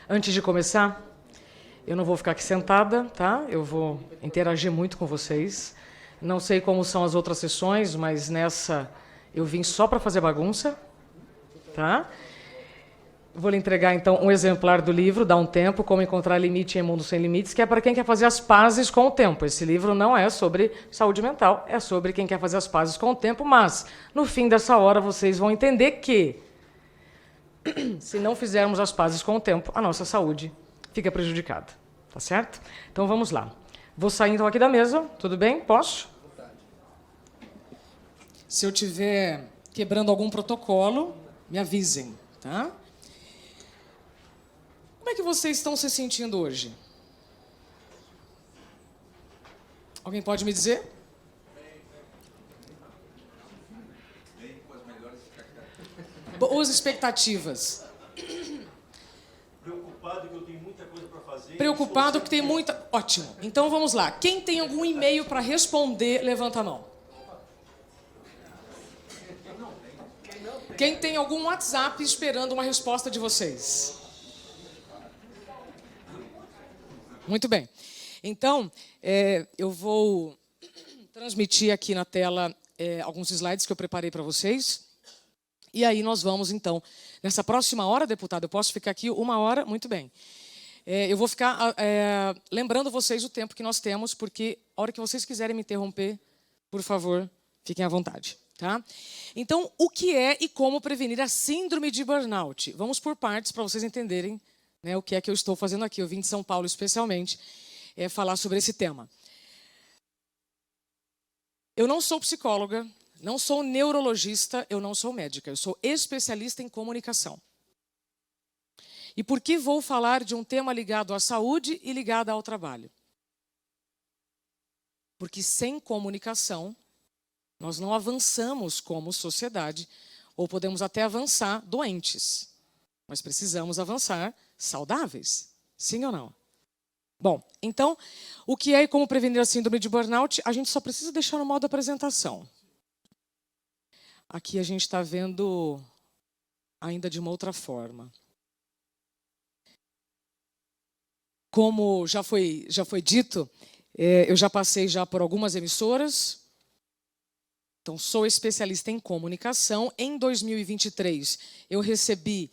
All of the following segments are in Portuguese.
Antes de começar, eu não vou ficar aqui sentada, tá? Eu vou interagir muito com vocês. Não sei como são as outras sessões, mas nessa eu vim só para fazer bagunça, tá? Vou lhe entregar, então, um exemplar do livro, Dá um Tempo, Como Encontrar Limite em Mundo Sem Limites, que é para quem quer fazer as pazes com o tempo. Esse livro não é sobre saúde mental, é sobre quem quer fazer as pazes com o tempo, mas, no fim dessa hora, vocês vão entender que, se não fizermos as pazes com o tempo, a nossa saúde fica prejudicada. Tá certo? Então, vamos lá. Vou sair, então, aqui da mesa. Tudo bem? Posso? Se eu estiver quebrando algum protocolo, me avisem, tá? Como é que vocês estão se sentindo hoje? Alguém pode me dizer? Boas expectativas. Preocupado que eu tenho muita coisa para fazer. Preocupado que tem muita... Ótimo. Então vamos lá. Quem tem algum e-mail para responder, levanta a mão. Quem tem algum WhatsApp esperando uma resposta de vocês? Muito bem. Então, eu vou transmitir aqui na tela alguns slides que eu preparei para vocês. E aí nós vamos, então, nessa próxima hora, deputado, eu posso ficar aqui 1 hora? Muito bem. Eu vou ficar lembrando vocês o tempo que nós temos, porque a hora que vocês quiserem me interromper, por favor, fiquem à vontade. Tá? Então, o que é e como prevenir a síndrome de burnout? Vamos por partes para vocês entenderem, né, o que é que eu estou fazendo aqui. Eu vim de São Paulo especialmente falar sobre esse tema. Eu não sou psicóloga, não sou neurologista, eu não sou médica, eu sou especialista em comunicação. E por que vou falar de um tema ligado à saúde e ligado ao trabalho? Porque sem comunicação, nós não avançamos como sociedade, ou podemos até avançar doentes. Mas precisamos avançar saudáveis, sim ou não? Bom, então, o que é e como prevenir a síndrome de burnout? A gente só precisa deixar no modo apresentação. Aqui a gente está vendo ainda de uma outra forma. Como já foi dito, eu já passei já por algumas emissoras. Então, sou especialista em comunicação. Em 2023, eu recebi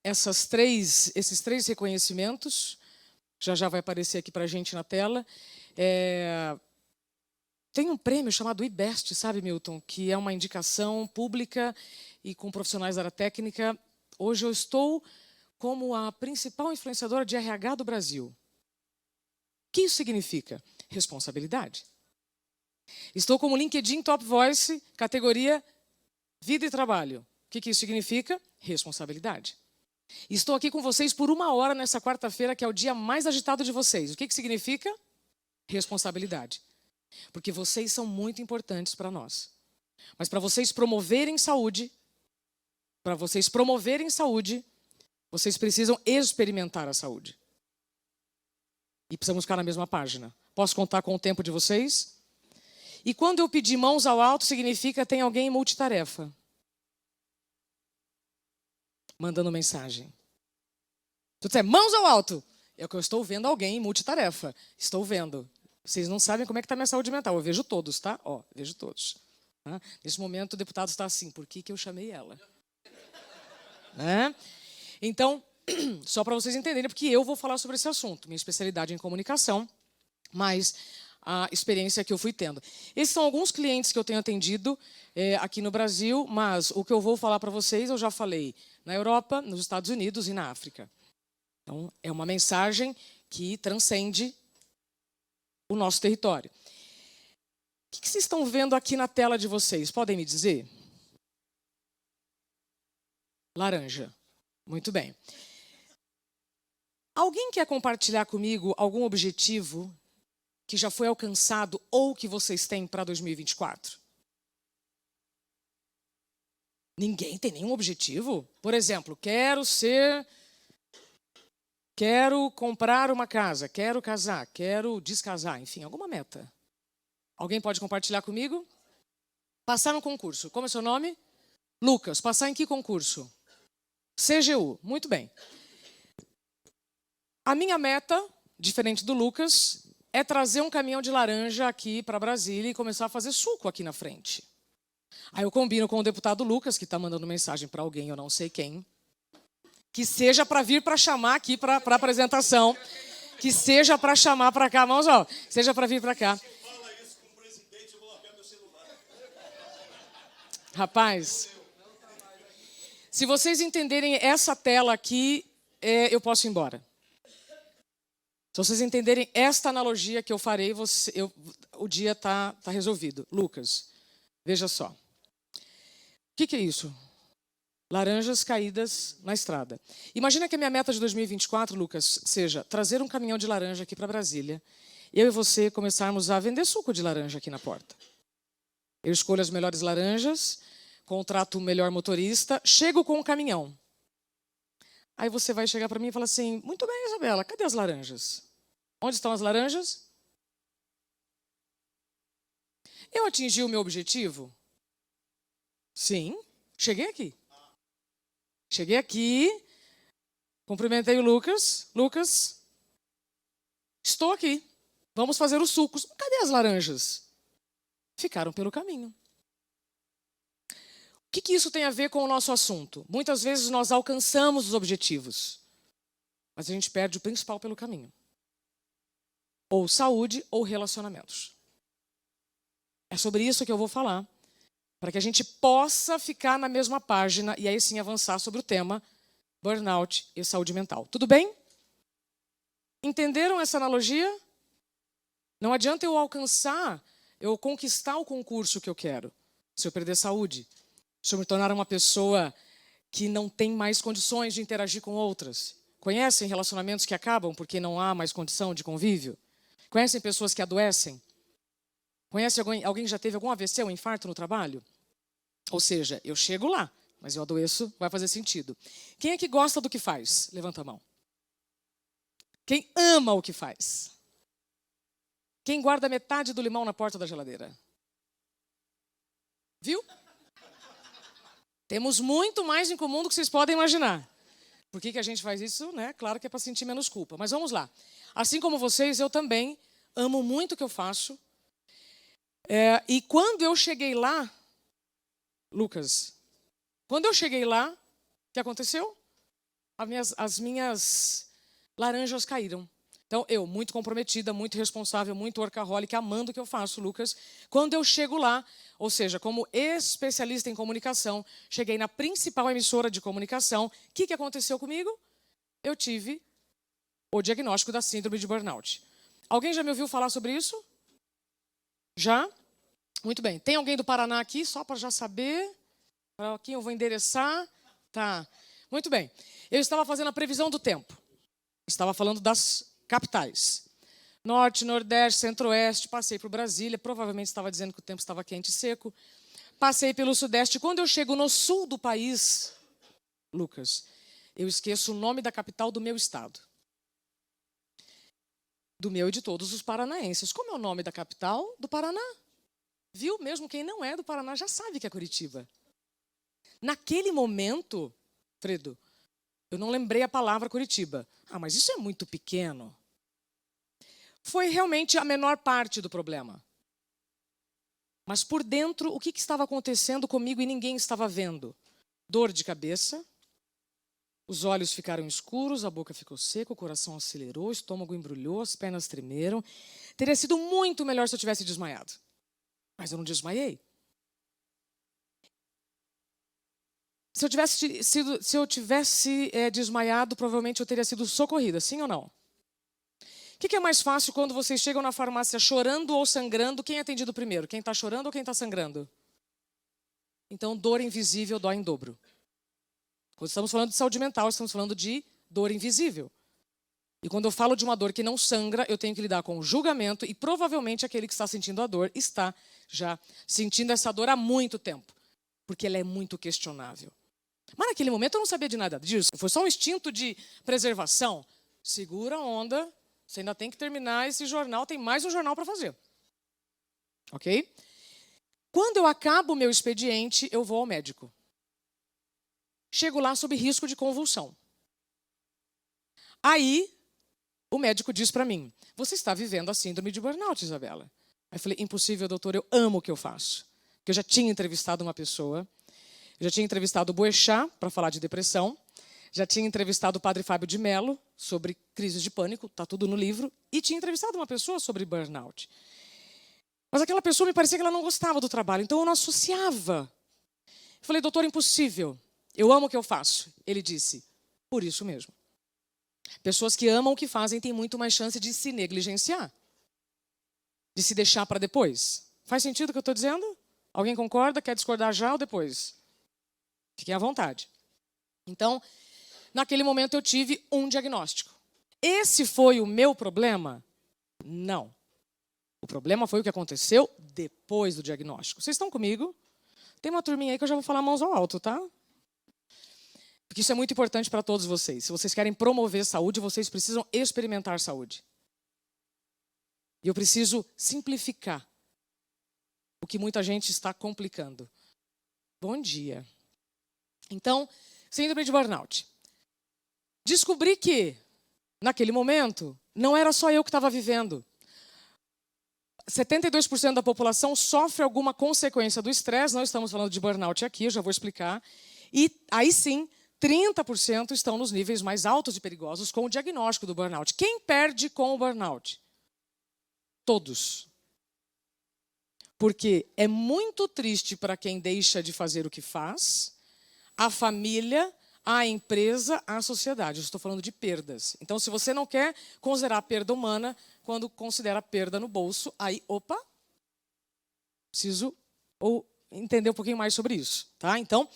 esses três reconhecimentos. Já vai aparecer aqui para a gente na tela. Tem um prêmio chamado IBEST, sabe, Milton? Que é uma indicação pública e com profissionais da área técnica. Hoje eu estou como a principal influenciadora de RH do Brasil. O que isso significa? Responsabilidade. Estou como LinkedIn Top Voice, categoria Vida e Trabalho. O que isso significa? Responsabilidade. Estou aqui com vocês por 1 hora nessa quarta-feira, que é o dia mais agitado de vocês. O que significa? Responsabilidade. Porque vocês são muito importantes para nós. Mas para vocês promoverem saúde, vocês precisam experimentar a saúde. E precisamos ficar na mesma página. Posso contar com o tempo de vocês? E quando eu pedir mãos ao alto, significa tem alguém em multitarefa. Mandando mensagem. Tu disser, mãos ao alto. É que eu estou vendo alguém em multitarefa. Estou vendo. Vocês não sabem como é que está a minha saúde mental. Eu vejo todos, tá? Vejo todos. Tá? Nesse momento, o deputado está assim, por que eu chamei ela? Né? Então, só para vocês entenderem, porque eu vou falar sobre esse assunto. Minha especialidade é em comunicação, mas a experiência que eu fui tendo. Esses são alguns clientes que eu tenho atendido aqui no Brasil, mas o que eu vou falar para vocês, eu já falei na Europa, nos Estados Unidos e na África. Então, é uma mensagem que transcende o nosso território. O que vocês estão vendo aqui na tela de vocês? Podem me dizer? Laranja. Muito bem. Alguém quer compartilhar comigo algum objetivo que já foi alcançado ou que vocês têm para 2024? Ninguém tem nenhum objetivo? Por exemplo, quero comprar uma casa, quero casar, quero descasar, enfim, alguma meta. Alguém pode compartilhar comigo? Passar no concurso. Como é seu nome? Lucas. Passar em que concurso? CGU. Muito bem. A minha meta, diferente do Lucas, é trazer um caminhão de laranja aqui para Brasília e começar a fazer suco aqui na frente. Aí eu combino com o deputado Lucas, que está mandando mensagem para alguém, eu não sei quem, que seja para vir para chamar aqui para a apresentação, que seja para chamar para cá, mãos, ó, seja para vir para cá. Rapaz, se vocês entenderem essa tela aqui, eu posso ir embora. Se vocês entenderem esta analogia que eu farei, o dia está resolvido. Lucas, veja só. O que é isso? Laranjas caídas na estrada. Imagina que a minha meta de 2024, Lucas, seja trazer um caminhão de laranja aqui para Brasília, eu e você começarmos a vender suco de laranja aqui na porta. Eu escolho as melhores laranjas, contrato o melhor motorista, chego com um caminhão. Aí você vai chegar para mim e falar assim, muito bem, Isabela, cadê as laranjas? Onde estão as laranjas? Eu atingi o meu objetivo? Sim, cheguei aqui. Cheguei aqui, cumprimentei o Lucas. Lucas, estou aqui. Vamos fazer os sucos. Cadê as laranjas? Ficaram pelo caminho. O que isso tem a ver com o nosso assunto? Muitas vezes nós alcançamos os objetivos, mas a gente perde o principal pelo caminho. Ou saúde ou relacionamentos. É sobre isso que eu vou falar, para que a gente possa ficar na mesma página e aí sim avançar sobre o tema burnout e saúde mental. Tudo bem? Entenderam essa analogia? Não adianta eu conquistar o concurso que eu quero, se eu perder saúde. Se eu me tornar uma pessoa que não tem mais condições de interagir com outras. Conhecem relacionamentos que acabam porque não há mais condição de convívio? Conhecem pessoas que adoecem? Conhece alguém que já teve algum AVC, um infarto no trabalho? Ou seja, eu chego lá, mas eu adoeço, vai fazer sentido. Quem é que gosta do que faz? Levanta a mão. Quem ama o que faz? Quem guarda metade do limão na porta da geladeira? Viu? Temos muito mais em comum do que vocês podem imaginar. Por que a gente faz isso? Né? Claro que é para sentir menos culpa. Mas vamos lá. Assim como vocês, eu também amo muito o que eu faço. E quando eu cheguei lá, Lucas, quando eu cheguei lá, o que aconteceu? As minhas laranjas caíram. Então, eu, muito comprometida, muito responsável, muito workaholic, amando o que eu faço, Lucas. Quando eu chego lá, ou seja, como especialista em comunicação, cheguei na principal emissora de comunicação, o que aconteceu comigo? Eu tive o diagnóstico da síndrome de burnout. Alguém já me ouviu falar sobre isso? Já? Muito bem. Tem alguém do Paraná aqui, só para já saber? Para quem eu vou endereçar? Tá. Muito bem. Eu estava fazendo a previsão do tempo. Estava falando das capitais. Norte, Nordeste, Centro-Oeste, passei por Brasília, provavelmente estava dizendo que o tempo estava quente e seco. Passei pelo Sudeste. Quando eu chego no sul do país, Lucas, eu esqueço o nome da capital do meu estado. Do meu e de todos os paranaenses. Como é o nome da capital do Paraná? Viu? Mesmo quem não é do Paraná já sabe que é Curitiba. Naquele momento, Fredo, eu não lembrei a palavra Curitiba. Ah, mas isso é muito pequeno. Foi realmente a menor parte do problema. Mas por dentro, o que estava acontecendo comigo e ninguém estava vendo? Dor de cabeça, os olhos ficaram escuros, a boca ficou seca, o coração acelerou, o estômago embrulhou, as pernas tremeram. Teria sido muito melhor se eu tivesse desmaiado. Mas eu não desmaiei. Se eu tivesse desmaiado, provavelmente eu teria sido socorrida, sim ou não? O que é mais fácil quando vocês chegam na farmácia chorando ou sangrando? Quem é atendido primeiro? Quem está chorando ou quem está sangrando? Então, dor invisível dói em dobro. Quando estamos falando de saúde mental, estamos falando de dor invisível. E quando eu falo de uma dor que não sangra, eu tenho que lidar com o julgamento e provavelmente aquele que está sentindo a dor está já sentindo essa dor há muito tempo, porque ela é muito questionável. Mas naquele momento eu não sabia de nada disso. Foi só um instinto de preservação. Segura a onda, você ainda tem que terminar esse jornal, tem mais um jornal para fazer. Ok? Quando eu acabo o meu expediente, eu vou ao médico. Chego lá sob risco de convulsão. Aí, o médico diz para mim, você está vivendo a síndrome de burnout, Isabela. Aí eu falei, impossível, doutor, eu amo o que eu faço. Porque eu já tinha entrevistado uma pessoa, eu já tinha entrevistado o Boechat para falar de depressão, já tinha entrevistado o padre Fábio de Mello sobre crises de pânico, está tudo no livro, e tinha entrevistado uma pessoa sobre burnout. Mas aquela pessoa me parecia que ela não gostava do trabalho, então eu não associava. Eu falei, doutor, impossível, eu amo o que eu faço. Ele disse, por isso mesmo. Pessoas que amam o que fazem têm muito mais chance de se negligenciar, de se deixar para depois. Faz sentido o que eu estou dizendo? Alguém concorda? Quer discordar já ou depois? Fiquem à vontade. Então, naquele momento eu tive um diagnóstico. Esse foi o meu problema? Não. O problema foi o que aconteceu depois do diagnóstico. Vocês estão comigo? Tem uma turminha aí que eu já vou falar mãos ao alto, tá? Porque isso é muito importante para todos vocês. Se vocês querem promover saúde, vocês precisam experimentar saúde. E eu preciso simplificar o que muita gente está complicando. Bom dia. Então, síndrome de burnout. Descobri que, naquele momento, não era só eu que estava vivendo. 72% da população sofre alguma consequência do estresse. Não estamos falando de burnout aqui, eu já vou explicar. E aí sim, 30% estão nos níveis mais altos e perigosos com o diagnóstico do burnout. Quem perde com o burnout? Todos. Porque é muito triste para quem deixa de fazer o que faz, a família, a empresa, a sociedade. Eu estou falando de perdas. Então, se você não quer considerar a perda humana, quando considera a perda no bolso, aí, opa, preciso entender um pouquinho mais sobre isso. Tá? Então,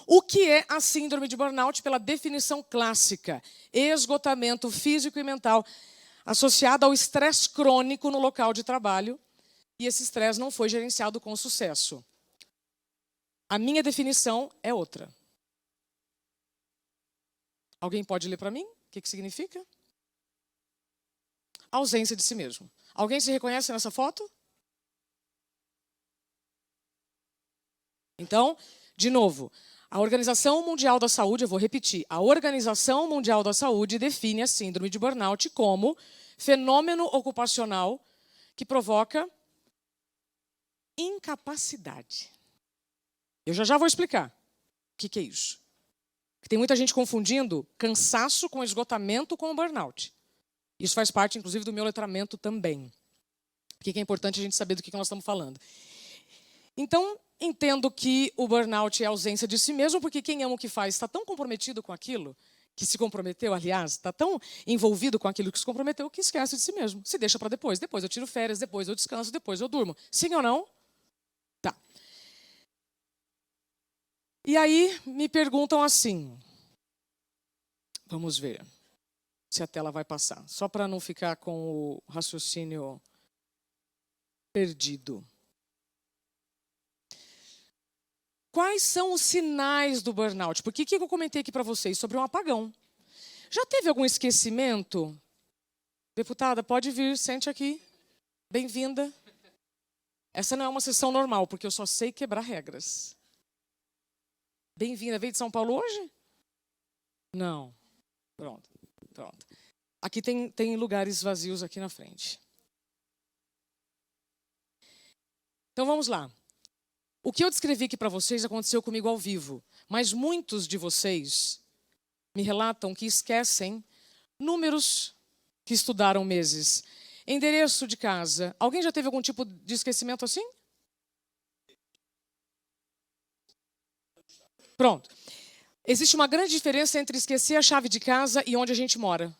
o que é a síndrome de burnout pela definição clássica? Esgotamento físico e mental associado ao estresse crônico no local de trabalho, e esse estresse não foi gerenciado com sucesso. A minha definição é outra. Alguém pode ler para mim? O que significa? Ausência de si mesmo. Alguém se reconhece nessa foto? Então, de novo, a Organização Mundial da Saúde, eu vou repetir, a Organização Mundial da Saúde define a síndrome de burnout como fenômeno ocupacional que provoca incapacidade. Eu já vou explicar o que é isso. Tem muita gente confundindo cansaço com esgotamento com o burnout. Isso faz parte, inclusive, do meu letramento também. Porque é importante a gente saber do que nós estamos falando. Então, entendo que o burnout é a ausência de si mesmo, porque quem ama o que faz está tão comprometido com aquilo, que se comprometeu, aliás, está tão envolvido com aquilo que se comprometeu, que esquece de si mesmo. Se deixa para depois. Depois eu tiro férias, depois eu descanso, depois eu durmo. Sim ou não? Tá. E aí me perguntam assim, vamos ver se a tela vai passar, só para não ficar com o raciocínio perdido. Quais são os sinais do burnout? Porque o que eu comentei aqui para vocês sobre um apagão? Já teve algum esquecimento? Deputada, pode vir, sente aqui. Bem-vinda. Essa não é uma sessão normal, porque eu só sei quebrar regras. Bem-vinda. Veio de São Paulo hoje? Não. Pronto. Aqui tem lugares vazios aqui na frente. Então vamos lá. O que eu descrevi aqui para vocês aconteceu comigo ao vivo, mas muitos de vocês me relatam que esquecem números que estudaram meses. Endereço de casa. Alguém já teve algum tipo de esquecimento assim? Pronto. Existe uma grande diferença entre esquecer a chave de casa e onde a gente mora.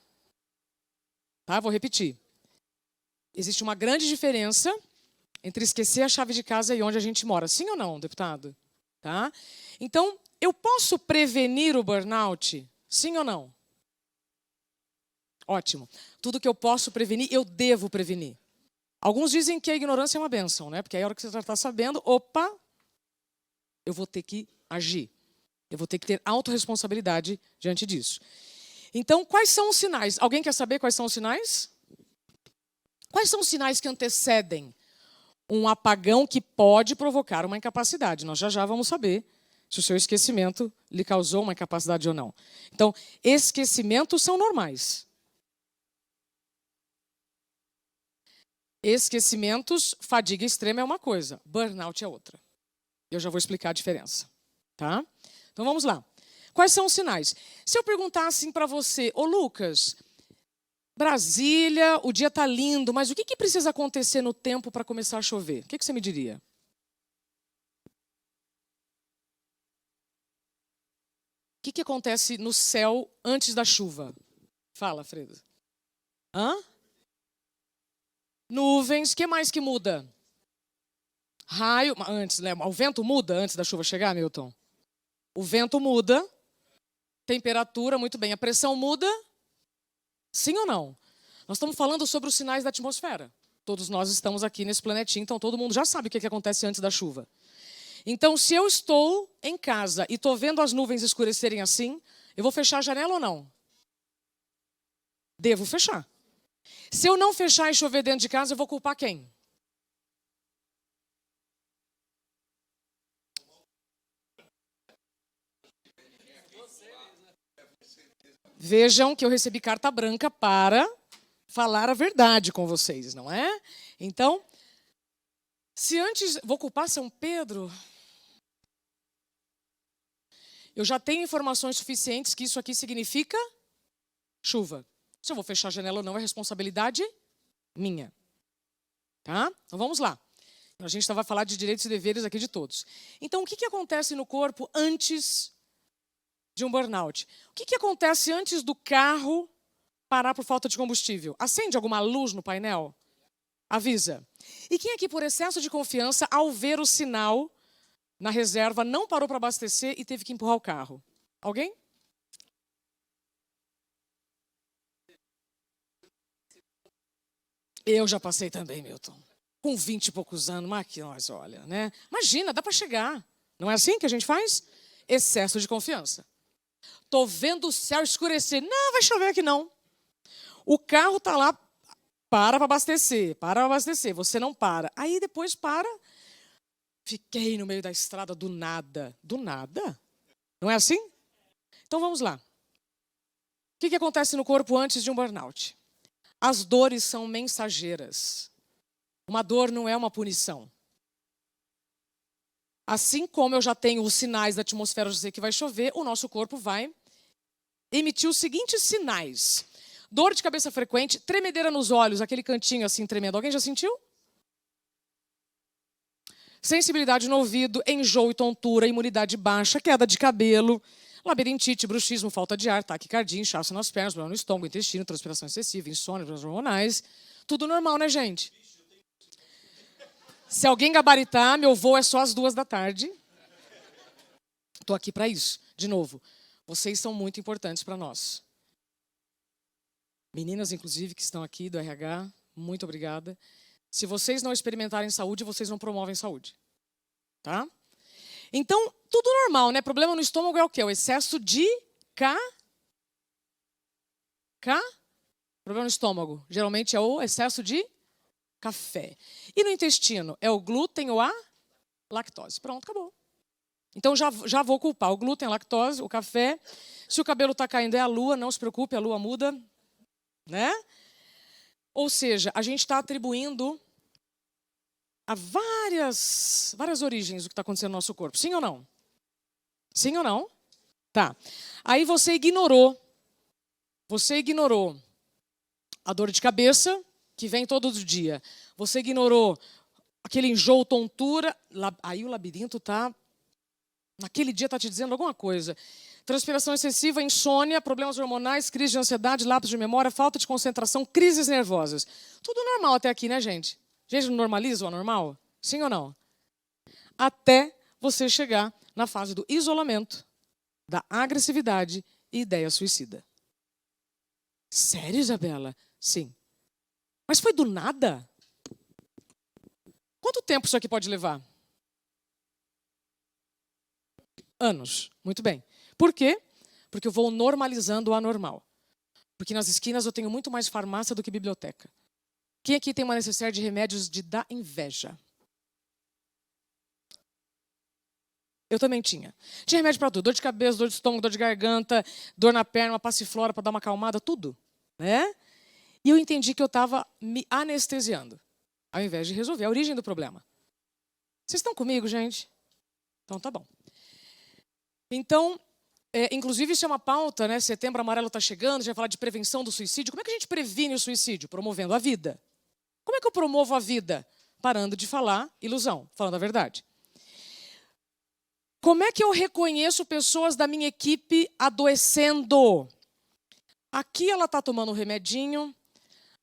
Tá? Vou repetir. Existe uma grande diferença entre esquecer a chave de casa e onde a gente mora. Sim ou não, deputado? Tá? Então, eu posso prevenir o burnout? Sim ou não? Ótimo. Tudo que eu posso prevenir, eu devo prevenir. Alguns dizem que a ignorância é uma bênção, né? Porque aí a hora que você já está sabendo, opa, eu vou ter que agir. Eu vou ter que ter autorresponsabilidade diante disso. Então, quais são os sinais? Alguém quer saber quais são os sinais? Quais são os sinais que antecedem um apagão que pode provocar uma incapacidade? Nós já vamos saber se o seu esquecimento lhe causou uma incapacidade ou não. Então, esquecimentos são normais. Esquecimentos, fadiga extrema é uma coisa, burnout é outra. Eu já vou explicar a diferença, tá? Então vamos lá. Quais são os sinais? Se eu perguntar assim para você, ô Lucas, Brasília, o dia tá lindo, mas o que precisa acontecer no tempo para começar a chover? O que você me diria? O que acontece no céu antes da chuva? Fala, Fredo. Hã? Nuvens, o que mais que muda? Raio, antes, né? O vento muda antes da chuva chegar, Milton? O vento muda, temperatura, muito bem. A pressão muda? Sim ou não? Nós estamos falando sobre os sinais da atmosfera. Todos nós estamos aqui nesse planetinho, então todo mundo já sabe o que acontece antes da chuva. Então, se eu estou em casa e estou vendo as nuvens escurecerem assim, eu vou fechar a janela ou não? Devo fechar. Se eu não fechar e chover dentro de casa, eu vou culpar quem? Vejam que eu recebi carta branca para falar a verdade com vocês, não é? Então, se antes... Vou culpar São Pedro? Eu já tenho informações suficientes que isso aqui significa chuva. Se eu vou fechar a janela ou não é responsabilidade minha. Tá? Então vamos lá. A gente vai falar de direitos e deveres aqui de todos. Então o que acontece no corpo antes de um burnout? O que acontece antes do carro parar por falta de combustível? Acende alguma luz no painel? Avisa. E quem aqui, por excesso de confiança, ao ver o sinal na reserva, não parou para abastecer e teve que empurrar o carro? Alguém? Eu já passei também, Milton. Com 20 e poucos anos, mas que nós, olha, né? Imagina, dá para chegar. Não é assim que a gente faz? Excesso de confiança. Tô vendo o céu escurecer. Não, vai chover aqui não. O carro tá lá, para abastecer, você não para. Aí depois para. Fiquei no meio da estrada do nada. Do nada? Não é assim? Então vamos lá. O que acontece no corpo antes de um burnout? As dores são mensageiras. Uma dor não é uma punição. Assim como eu já tenho os sinais da atmosfera dizer que vai chover, o nosso corpo vai emitir os seguintes sinais. Dor de cabeça frequente, tremedeira nos olhos, aquele cantinho assim tremendo. Alguém já sentiu? Sensibilidade no ouvido, enjoo e tontura, imunidade baixa, queda de cabelo, labirintite, bruxismo, falta de ar, taquicardia, inchaço nas pernas, problema no estômago, intestino, transpiração excessiva, insônia, problemas hormonais. Tudo normal, né, gente? Se alguém gabaritar, meu voo é só às 14h. Estou aqui para isso. De novo, vocês são muito importantes para nós. Meninas, inclusive, que estão aqui do RH, muito obrigada. Se vocês não experimentarem saúde, vocês não promovem saúde. Tá? Então, tudo normal, né? Problema no estômago é o quê? O excesso de Problema no estômago. Geralmente é o excesso de café. E no intestino? É o glúten ou a lactose. Pronto, acabou. Então, já vou culpar o glúten, a lactose, o café. Se o cabelo está caindo, é a lua. Não se preocupe, a lua muda. Né? Ou seja, a gente está atribuindo a várias origens o que está acontecendo no nosso corpo. Sim ou não? Sim ou não? Tá. Aí você ignorou a dor de cabeça, que vem todo dia. Você ignorou aquele enjoo, tontura. Aí o labirinto está... Naquele dia está te dizendo alguma coisa. Transpiração excessiva, insônia, problemas hormonais, crise de ansiedade, lápis de memória, falta de concentração, crises nervosas. Tudo normal até aqui, né, gente? Gente, não normaliza o anormal? Sim ou não? Até você chegar na fase do isolamento, da agressividade e ideia suicida. Sério, Isabela? Sim. Mas foi do nada? Quanto tempo isso aqui pode levar? Anos. Muito bem. Por quê? Porque eu vou normalizando o anormal. Porque nas esquinas eu tenho muito mais farmácia do que biblioteca. Quem aqui tem uma necessidade de remédios de dar inveja? Eu também tinha. Tinha remédio para tudo. Dor de cabeça, dor de estômago, dor de garganta, dor na perna, uma passiflora para dar uma acalmada, tudo. Né? E eu entendi que eu estava me anestesiando. ao invés de resolver a origem do problema. Vocês estão comigo, gente? Então tá bom. Então, inclusive isso é uma pauta, né? Setembro Amarelo está chegando, já vai falar de prevenção do suicídio. Como é que a gente previne o suicídio? Promovendo a vida. Como é que eu promovo a vida? Parando de falar ilusão, falando a verdade. Como é que eu reconheço pessoas da minha equipe adoecendo? Aqui ela está tomando um remedinho,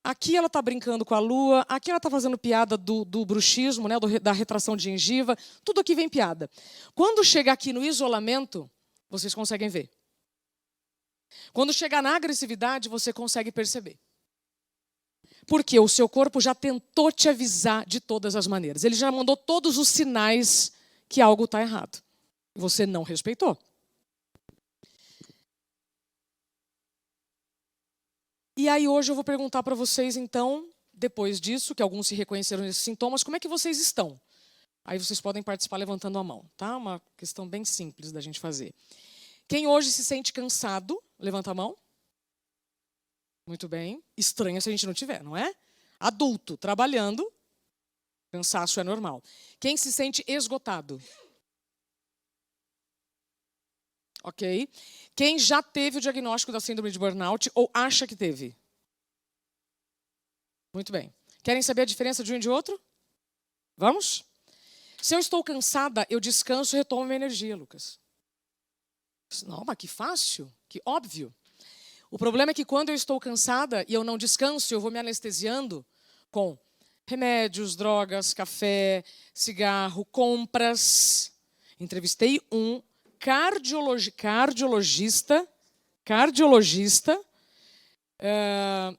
aqui ela está brincando com a lua, aqui ela está fazendo piada do bruxismo, né, da retração de gengiva, tudo aqui vem piada. Quando chega aqui no isolamento, vocês conseguem ver. Quando chegar na agressividade, você consegue perceber. Porque o seu corpo já tentou te avisar de todas as maneiras. Ele já mandou todos os sinais que algo está errado. Você não respeitou. E aí hoje eu vou perguntar para vocês, então, depois disso, que alguns se reconheceram nesses sintomas, como é que vocês estão? Aí vocês podem participar levantando a mão, tá? Uma questão bem simples da gente fazer. Quem hoje se sente cansado, levanta a mão. Muito bem. Estranho se a gente não tiver, não é? Adulto, trabalhando, cansaço é normal. Quem se sente esgotado? Ok. Quem já teve o diagnóstico da síndrome de burnout ou acha que teve? Muito bem. Querem saber a diferença de um e de outro? Vamos? Se eu estou cansada, eu descanso e retomo minha energia, Lucas. Não, mas que fácil, que óbvio. O problema é que quando eu estou cansada e eu não descanso, eu vou me anestesiando com remédios, drogas, café, cigarro, compras. Entrevistei um cardiologista,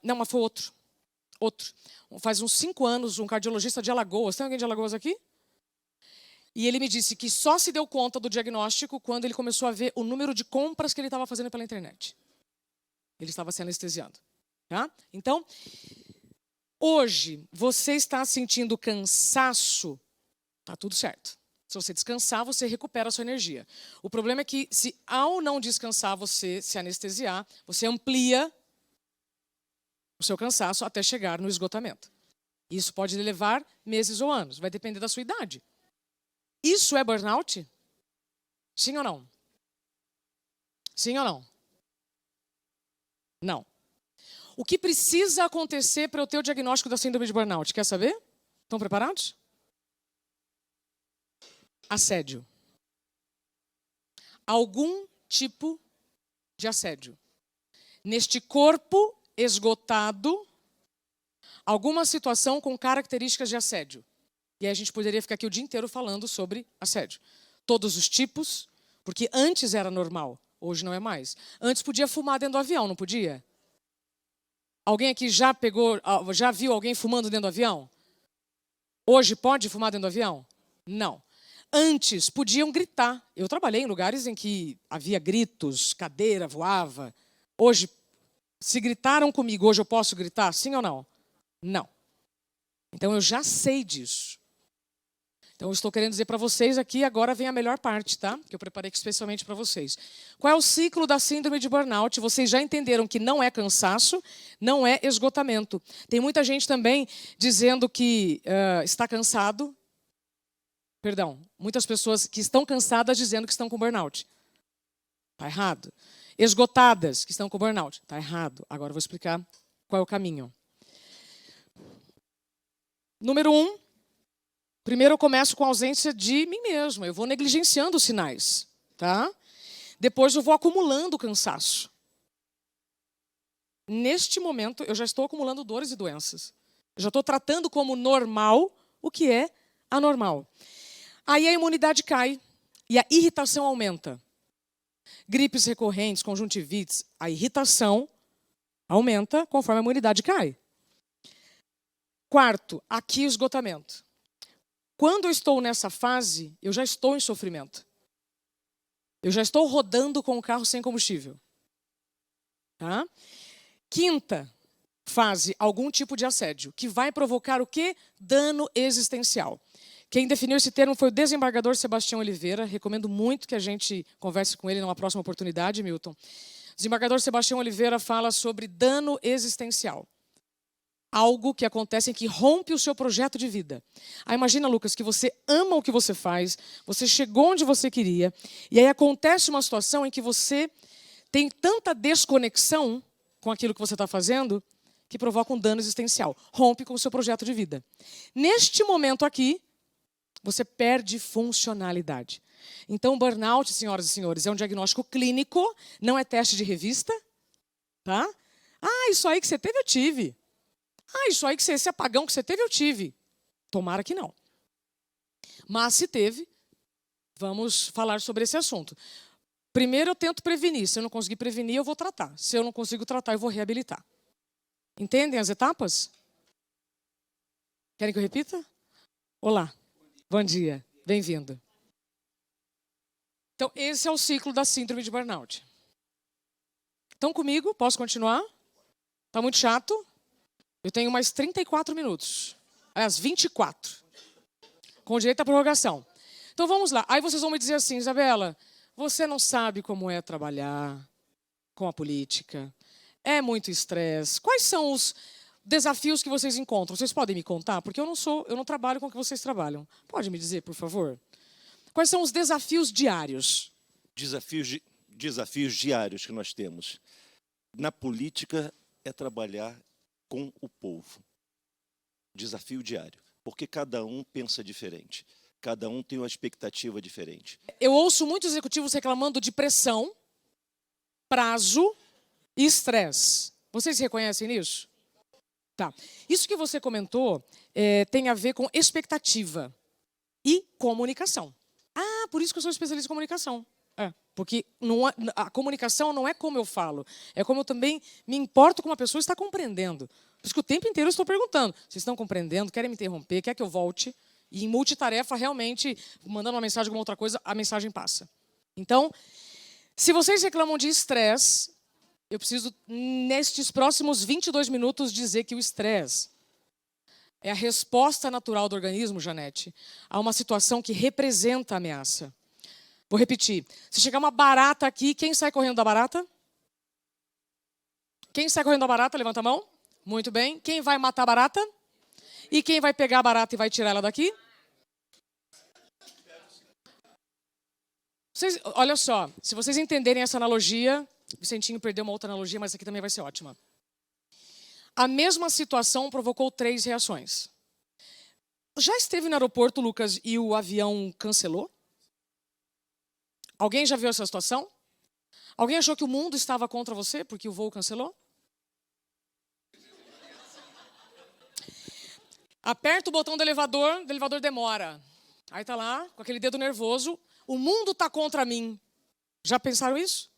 não, mas foi outro. Faz uns 5 anos, um cardiologista de Alagoas. Tem alguém de Alagoas aqui? E ele me disse que só se deu conta do diagnóstico quando ele começou a ver o número de compras que ele estava fazendo pela internet. Ele estava se anestesiando. Tá? Então, hoje, você está sentindo cansaço, tá tudo certo. Se você descansar, você recupera a sua energia. O problema é que, se ao não descansar, você se anestesiar, você amplia o seu cansaço até chegar no esgotamento. Isso pode levar meses ou anos, vai depender da sua idade. Isso é burnout? Sim ou não? Sim ou não? Não. O que precisa acontecer para eu ter o diagnóstico da síndrome de burnout? Quer saber? Estão preparados? Assédio. Algum tipo de assédio. Neste corpo esgotado, alguma situação com características de assédio. E aí a gente poderia ficar aqui o dia inteiro falando sobre assédio. Todos os tipos, porque antes era normal, hoje não é mais. Antes podia fumar dentro do avião, não podia? Alguém aqui já viu alguém fumando dentro do avião? Hoje pode fumar dentro do avião? Não. Antes podiam gritar. Eu trabalhei em lugares em que havia gritos, cadeira voava. Hoje, se gritaram comigo, hoje eu posso gritar? Sim ou não? Não. Então eu já sei disso. Então eu estou querendo dizer para vocês aqui, agora vem a melhor parte, tá? Que eu preparei aqui especialmente para vocês. Qual é o ciclo da síndrome de burnout? Vocês já entenderam que não é cansaço, não é esgotamento. Tem muita gente também dizendo que está cansado. Perdão, muitas pessoas que estão cansadas dizendo que estão com burnout. Está errado. Esgotadas que estão com burnout. Está errado. Agora eu vou explicar qual é o caminho. Número 1. Primeiro eu começo com a ausência de mim mesmo. Eu vou negligenciando os sinais. Tá? Depois eu vou acumulando cansaço. Neste momento eu já estou acumulando dores e doenças. Eu já estou tratando como normal o que é anormal. Aí a imunidade cai e a irritação aumenta. Gripes recorrentes, conjuntivites, a irritação aumenta conforme a imunidade cai. Quarto, aqui o esgotamento. Quando eu estou nessa fase, eu já estou em sofrimento. Eu já estou rodando com o carro sem combustível. Tá? Quinta fase, algum tipo de assédio, que vai provocar o quê? Dano existencial. Quem definiu esse termo foi o desembargador Sebastião Oliveira. Recomendo muito que a gente converse com ele numa próxima oportunidade, Milton. O desembargador Sebastião Oliveira fala sobre dano existencial. algo que acontece em que rompe o seu projeto de vida. Aí imagina, Lucas, que você ama o que você faz, você chegou onde você queria, e aí acontece uma situação em que você tem tanta desconexão com aquilo que você está fazendo que provoca um dano existencial. Rompe com o seu projeto de vida. Neste momento aqui, você perde funcionalidade. Então, burnout, senhoras e senhores, é um diagnóstico clínico, não é teste de revista. Tá? Ah, isso aí que você teve, eu tive. Ah, isso aí que esse apagão que você teve, eu tive. Tomara que não. Mas se teve, vamos falar sobre esse assunto. Primeiro eu tento prevenir. Se eu não conseguir prevenir, eu vou tratar. Se eu não consigo tratar, eu vou reabilitar. Entendem as etapas? Querem que eu repita? Olá. Bom dia. Bem-vindo. Então, esse é o ciclo da síndrome de burnout. Estão comigo? Posso continuar? Está muito chato? Eu tenho mais 34 minutos. Aliás, 24. Com direito à prorrogação. Então vamos lá. Aí vocês vão me dizer assim, Isabela, você não sabe como é trabalhar com a política. É muito estresse. Quais são os desafios que vocês encontram? Vocês podem me contar? Porque eu não trabalho com o que vocês trabalham. Pode me dizer, por favor? Quais são os desafios diários? Desafios diários que nós temos. Na política é trabalhar com o povo. Desafio diário. Porque cada um pensa diferente. Cada um tem uma expectativa diferente. Eu ouço muitos executivos reclamando de pressão, prazo e estresse. Vocês se reconhecem nisso? Tá. Isso que você comentou tem a ver com expectativa e comunicação. Ah, por isso que eu sou especialista em comunicação. Porque a comunicação não é como eu falo, é como eu também me importo com uma pessoa está compreendendo. Por isso que o tempo inteiro eu estou perguntando. Vocês estão compreendendo? Querem me interromper? Quer que eu volte? E em multitarefa, realmente, mandando uma mensagem, alguma outra coisa, a mensagem passa. Então, se vocês reclamam de estresse, eu preciso, nestes próximos 22 minutos, dizer que o estresse é a resposta natural do organismo, Janete, a uma situação que representa a ameaça. Vou repetir. Se chegar uma barata aqui, quem sai correndo da barata? Quem sai correndo da barata? Levanta a mão. Muito bem. Quem vai matar a barata? E quem vai pegar a barata e vai tirar ela daqui? Olha só, se vocês entenderem essa analogia, o Vicentinho perdeu uma outra analogia, mas essa aqui também vai ser ótima. A mesma situação provocou 3 reações. Já esteve no aeroporto, Lucas, e o avião cancelou? Alguém já viu essa situação? Alguém achou que o mundo estava contra você porque o voo cancelou? Aperta o botão do elevador demora. Aí tá lá, com aquele dedo nervoso, o mundo está contra mim. Já pensaram isso?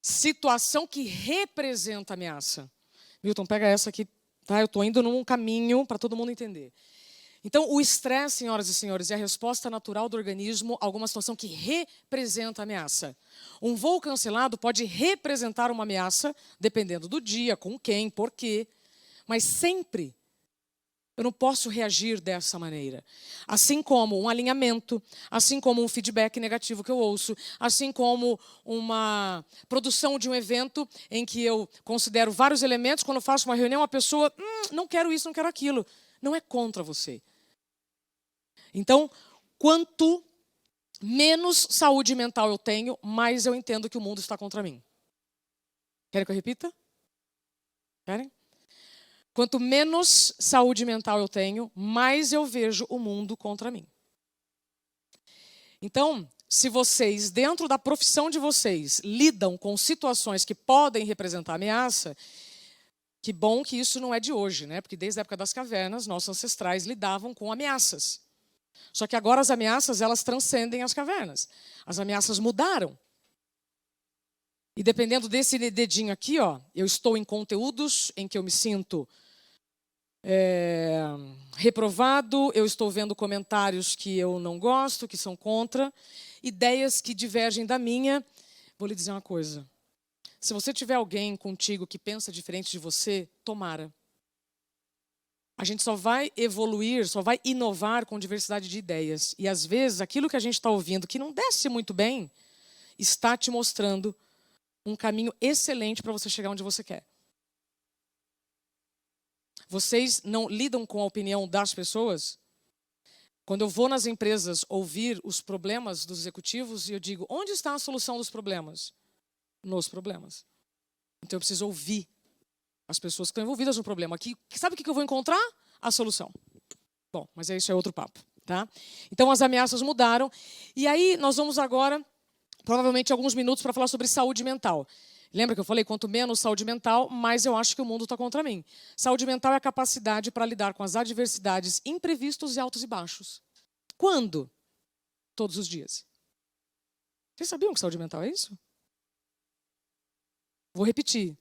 Situação que representa ameaça. Milton, pega essa aqui, tá? Eu estou indo num caminho para todo mundo entender. Então, o estresse, senhoras e senhores, é a resposta natural do organismo a alguma situação que representa ameaça. Um voo cancelado pode representar uma ameaça, dependendo do dia, com quem, por quê. Mas sempre eu não posso reagir dessa maneira. Assim como um alinhamento, assim como um feedback negativo que eu ouço, assim como uma produção de um evento em que eu considero vários elementos, quando eu faço uma reunião, a pessoa, não quero isso, não quero aquilo. Não é contra você. Então, quanto menos saúde mental eu tenho, mais eu entendo que o mundo está contra mim. Querem que eu repita? Querem? Quanto menos saúde mental eu tenho, mais eu vejo o mundo contra mim. Então, se vocês, dentro da profissão de vocês, lidam com situações que podem representar ameaça, que bom que isso não é de hoje, né? Porque desde a época das cavernas, nossos ancestrais lidavam com ameaças. Só que agora as ameaças, elas transcendem as cavernas. As ameaças mudaram. E dependendo desse dedinho aqui, ó, eu estou em conteúdos em que eu me sinto reprovado, eu estou vendo comentários que eu não gosto, que são contra, ideias que divergem da minha. Vou lhe dizer uma coisa. Se você tiver alguém contigo que pensa diferente de você, tomara. A gente só vai evoluir, só vai inovar com diversidade de ideias. E às vezes aquilo que a gente está ouvindo, que não desce muito bem, está te mostrando um caminho excelente para você chegar onde você quer. Vocês não lidam com a opinião das pessoas? Quando eu vou nas empresas ouvir os problemas dos executivos, e eu digo, onde está a solução dos problemas? Nos problemas. Então eu preciso ouvir as pessoas que estão envolvidas no problema. Aqui, sabe o que eu vou encontrar? A solução. Bom, mas isso é outro papo. Tá? Então as ameaças mudaram. E aí nós vamos agora, provavelmente, alguns minutos para falar sobre saúde mental. Lembra que eu falei, quanto menos saúde mental, mais eu acho que o mundo está contra mim. Saúde mental é a capacidade para lidar com as adversidades, imprevistos e altos e baixos. Quando? Todos os dias. Vocês sabiam que saúde mental é isso? Vou repetir.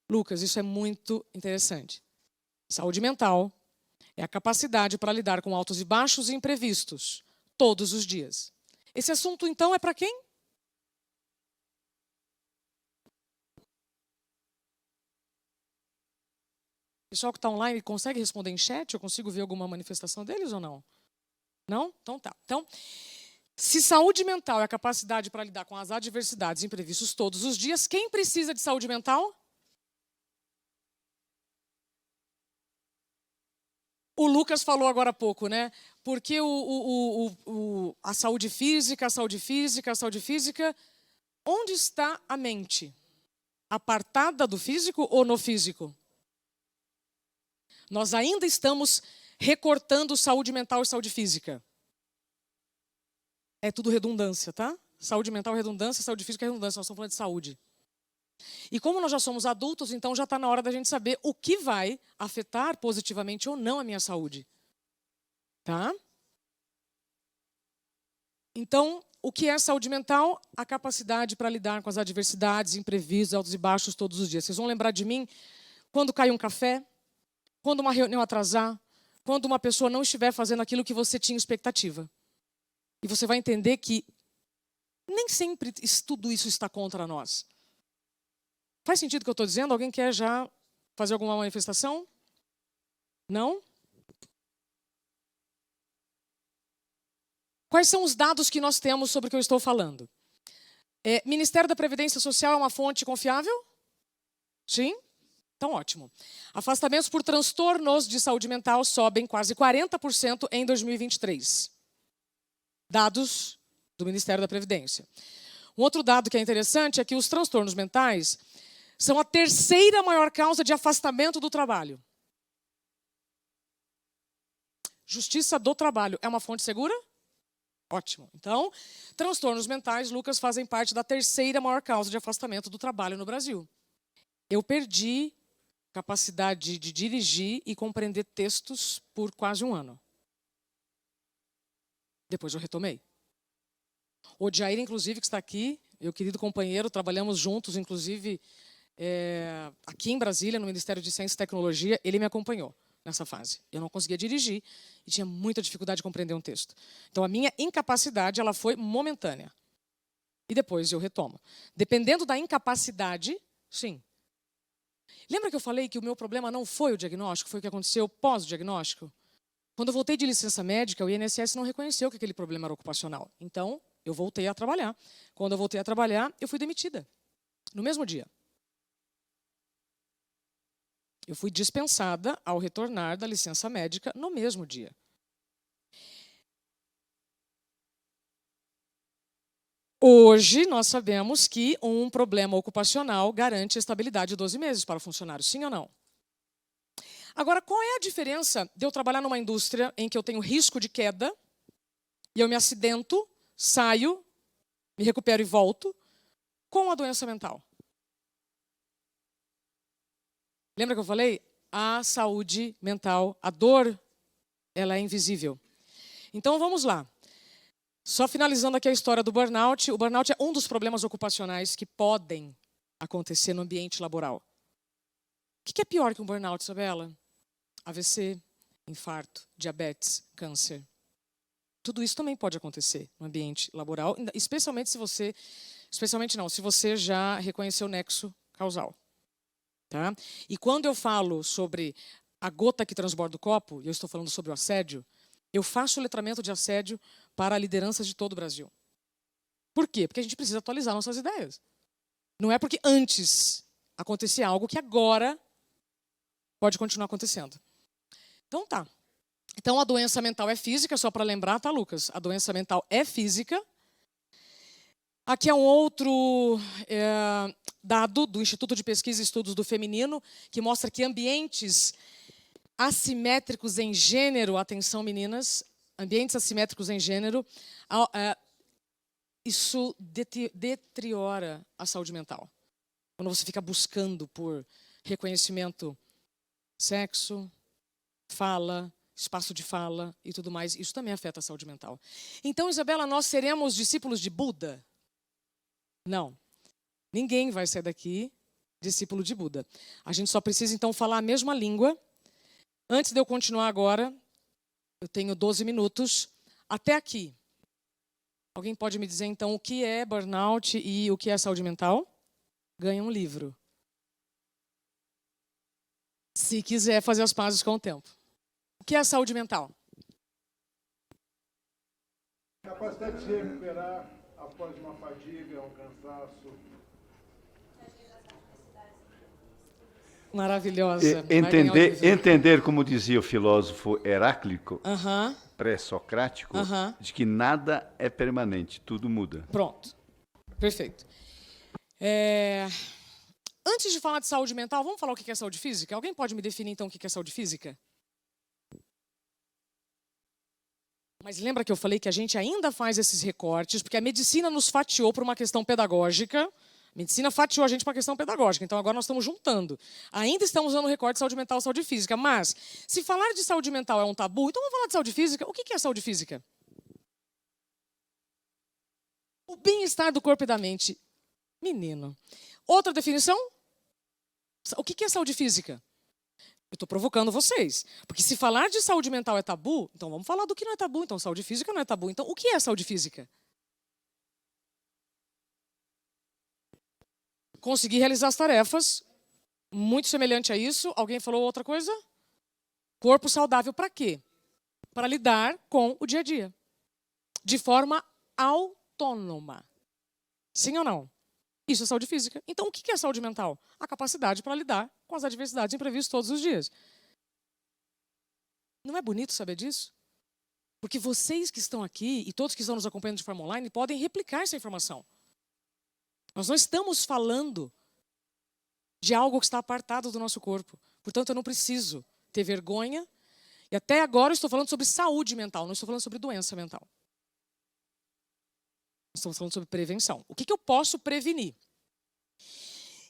Lucas, isso é muito interessante. Saúde mental é a capacidade para lidar com altos e baixos e imprevistos, todos os dias. Esse assunto, então, é para quem? O pessoal que está online consegue responder em chat? Eu consigo ver alguma manifestação deles ou não? Não? Então tá. Então, se saúde mental é a capacidade para lidar com as adversidades e imprevistos todos os dias, quem precisa de saúde mental? O Lucas falou agora há pouco, né? Porque a saúde física, onde está a mente? Apartada do físico ou no físico? Nós ainda estamos recortando saúde mental e saúde física. É tudo redundância, tá? Saúde mental é redundância, saúde física é redundância. Nós estamos falando de saúde. E como nós já somos adultos, então já está na hora da gente saber o que vai afetar positivamente ou não a minha saúde. Tá? Então, o que é saúde mental? A capacidade para lidar com as adversidades, imprevistos, altos e baixos todos os dias. Vocês vão lembrar de mim quando cai um café, quando uma reunião atrasar, quando uma pessoa não estiver fazendo aquilo que você tinha expectativa. E você vai entender que nem sempre tudo isso está contra nós. Faz sentido o que eu estou dizendo? Alguém quer já fazer alguma manifestação? Não? Quais são os dados que nós temos sobre o que eu estou falando? Ministério da Previdência Social é uma fonte confiável? Sim? Então, ótimo. Afastamentos por transtornos de saúde mental sobem quase 40% em 2023. Dados do Ministério da Previdência. Um outro dado que é interessante é que os transtornos mentais são a terceira maior causa de afastamento do trabalho. Justiça do Trabalho é uma fonte segura? Ótimo. Então, transtornos mentais, Lucas, fazem parte da terceira maior causa de afastamento do trabalho no Brasil. Eu perdi capacidade de dirigir e compreender textos por quase um ano. Depois eu retomei. O Jair, inclusive, que está aqui, meu querido companheiro, trabalhamos juntos, inclusive, aqui em Brasília, no Ministério de Ciência e Tecnologia, ele me acompanhou nessa fase. Eu não conseguia dirigir e tinha muita dificuldade de compreender um texto. Então, a minha incapacidade ela foi momentânea. E depois eu retomo. Dependendo da incapacidade, sim. Lembra que eu falei que o meu problema não foi o diagnóstico, foi o que aconteceu pós-diagnóstico? Quando eu voltei de licença médica, o INSS não reconheceu que aquele problema era ocupacional. Então, eu voltei a trabalhar. Quando eu voltei a trabalhar, eu fui demitida. No mesmo dia. Eu fui dispensada ao retornar da licença médica no mesmo dia. Hoje, nós sabemos que um problema ocupacional garante estabilidade de 12 meses para o funcionário, sim ou não? Agora, qual é a diferença de eu trabalhar numa indústria em que eu tenho risco de queda, e eu me acidento, saio, me recupero e volto, com a doença mental? Lembra que eu falei? A saúde mental, a dor, ela é invisível. Então, vamos lá. Só finalizando aqui a história do burnout. O burnout é um dos problemas ocupacionais que podem acontecer no ambiente laboral. O que é pior que um burnout, Isabela? AVC, infarto, diabetes, câncer. Tudo isso também pode acontecer no ambiente laboral, especialmente se você... se você já reconheceu o nexo causal. Tá? E quando eu falo sobre a gota que transborda o copo, e eu estou falando sobre o assédio, eu faço o letramento de assédio para lideranças de todo o Brasil. Por quê? Porque a gente precisa atualizar nossas ideias. Não é porque antes acontecia algo que agora pode continuar acontecendo. Então tá. Então a doença mental é física, só para lembrar, tá, Lucas? A doença mental é física. Aqui é um outro dado do Instituto de Pesquisa e Estudos do Feminino, que mostra que ambientes assimétricos em gênero, atenção meninas, ambientes assimétricos em gênero, isso deteriora a saúde mental. Quando você fica buscando por reconhecimento, sexo, fala, espaço de fala e tudo mais, isso também afeta a saúde mental. Então, Isabela, nós seremos discípulos de Buda? Não. Ninguém vai sair daqui discípulo de Buda. A gente só precisa, então, falar a mesma língua. Antes de eu continuar agora, eu tenho 12 minutos. Até aqui. Alguém pode me dizer, então, o que é burnout e o que é saúde mental? Ganha um livro. Se quiser fazer as pazes com o tempo. O que é a saúde mental? Capacidade de se recuperar após uma fadiga, um cansaço. Maravilhosa. Entender, como dizia o filósofo Heráclito, pré-socrático, de que nada é permanente, tudo muda. Pronto. Perfeito. Antes de falar de saúde mental, vamos falar o que é saúde física? Alguém pode me definir, então, o que é saúde física? Mas lembra que eu falei que a gente ainda faz esses recortes, porque a medicina nos fatiou para uma questão pedagógica. A medicina fatiou a gente para uma questão pedagógica, então agora nós estamos juntando. Ainda estamos usando o recorte de saúde mental e saúde física, mas se falar de saúde mental é um tabu, então vamos falar de saúde física. O que é saúde física? O bem-estar do corpo e da mente. Menino. Outra definição? O que é saúde física? Eu estou provocando vocês. Porque se falar de saúde mental é tabu, então vamos falar do que não é tabu. Então, saúde física não é tabu. Então, o que é saúde física? Conseguir realizar as tarefas. Muito semelhante a isso. Alguém falou outra coisa? Corpo saudável para quê? Para lidar com o dia a dia. De forma autônoma. Sim ou não? Isso é saúde física. Então, o que é saúde mental? A capacidade para lidar com as adversidades imprevistas todos os dias. Não é bonito saber disso? Porque vocês que estão aqui e todos que estão nos acompanhando de forma online podem replicar essa informação. Nós não estamos falando de algo que está apartado do nosso corpo. Portanto, eu não preciso ter vergonha. E até agora eu estou falando sobre saúde mental, não estou falando sobre doença mental. Estamos falando sobre prevenção. O que eu posso prevenir?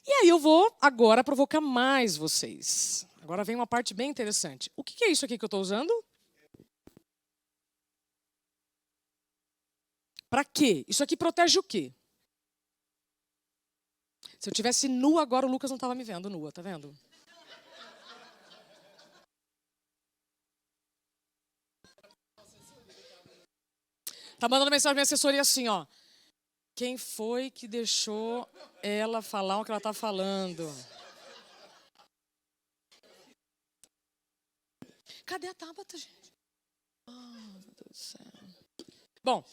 E aí eu vou agora provocar mais vocês. Agora vem uma parte bem interessante. O que é isso aqui que eu estou usando? Para quê? Isso aqui protege o quê? Se eu tivesse nua agora, o Lucas não estava me vendo nua, tá vendo? Tá mandando mensagem pra minha assessoria assim, ó. Quem foi que deixou ela falar o que ela tá falando? Cadê a Tabata, gente? Oh, meu Deus do céu. Bom.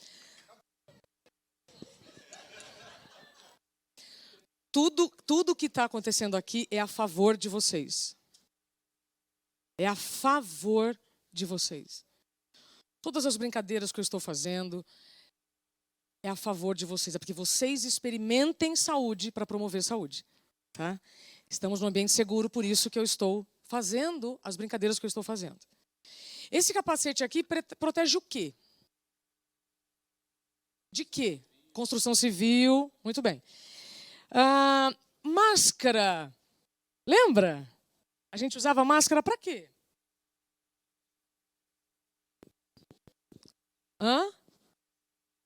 Tudo que está acontecendo aqui é a favor de vocês. É a favor de vocês. Todas as brincadeiras que eu estou fazendo é a favor de vocês. É porque vocês experimentem saúde para promover saúde. Tá? Estamos num ambiente seguro, por isso que eu estou fazendo as brincadeiras que eu estou fazendo. Esse capacete aqui protege o quê? De quê? Construção civil, muito bem. Máscara. Lembra? A gente usava máscara para quê?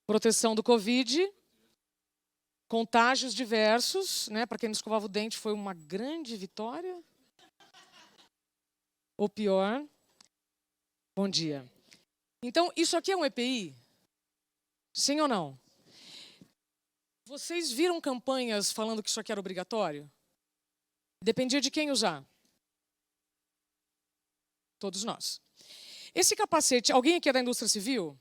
Proteção do Covid, contágios diversos, né? Para quem não escovava o dente foi uma grande vitória. Ou pior. Bom dia. Então, isso aqui é um EPI? Sim ou não? Vocês viram campanhas falando que isso aqui era obrigatório? Dependia de quem usar. Todos nós. Esse capacete, alguém aqui é da indústria civil?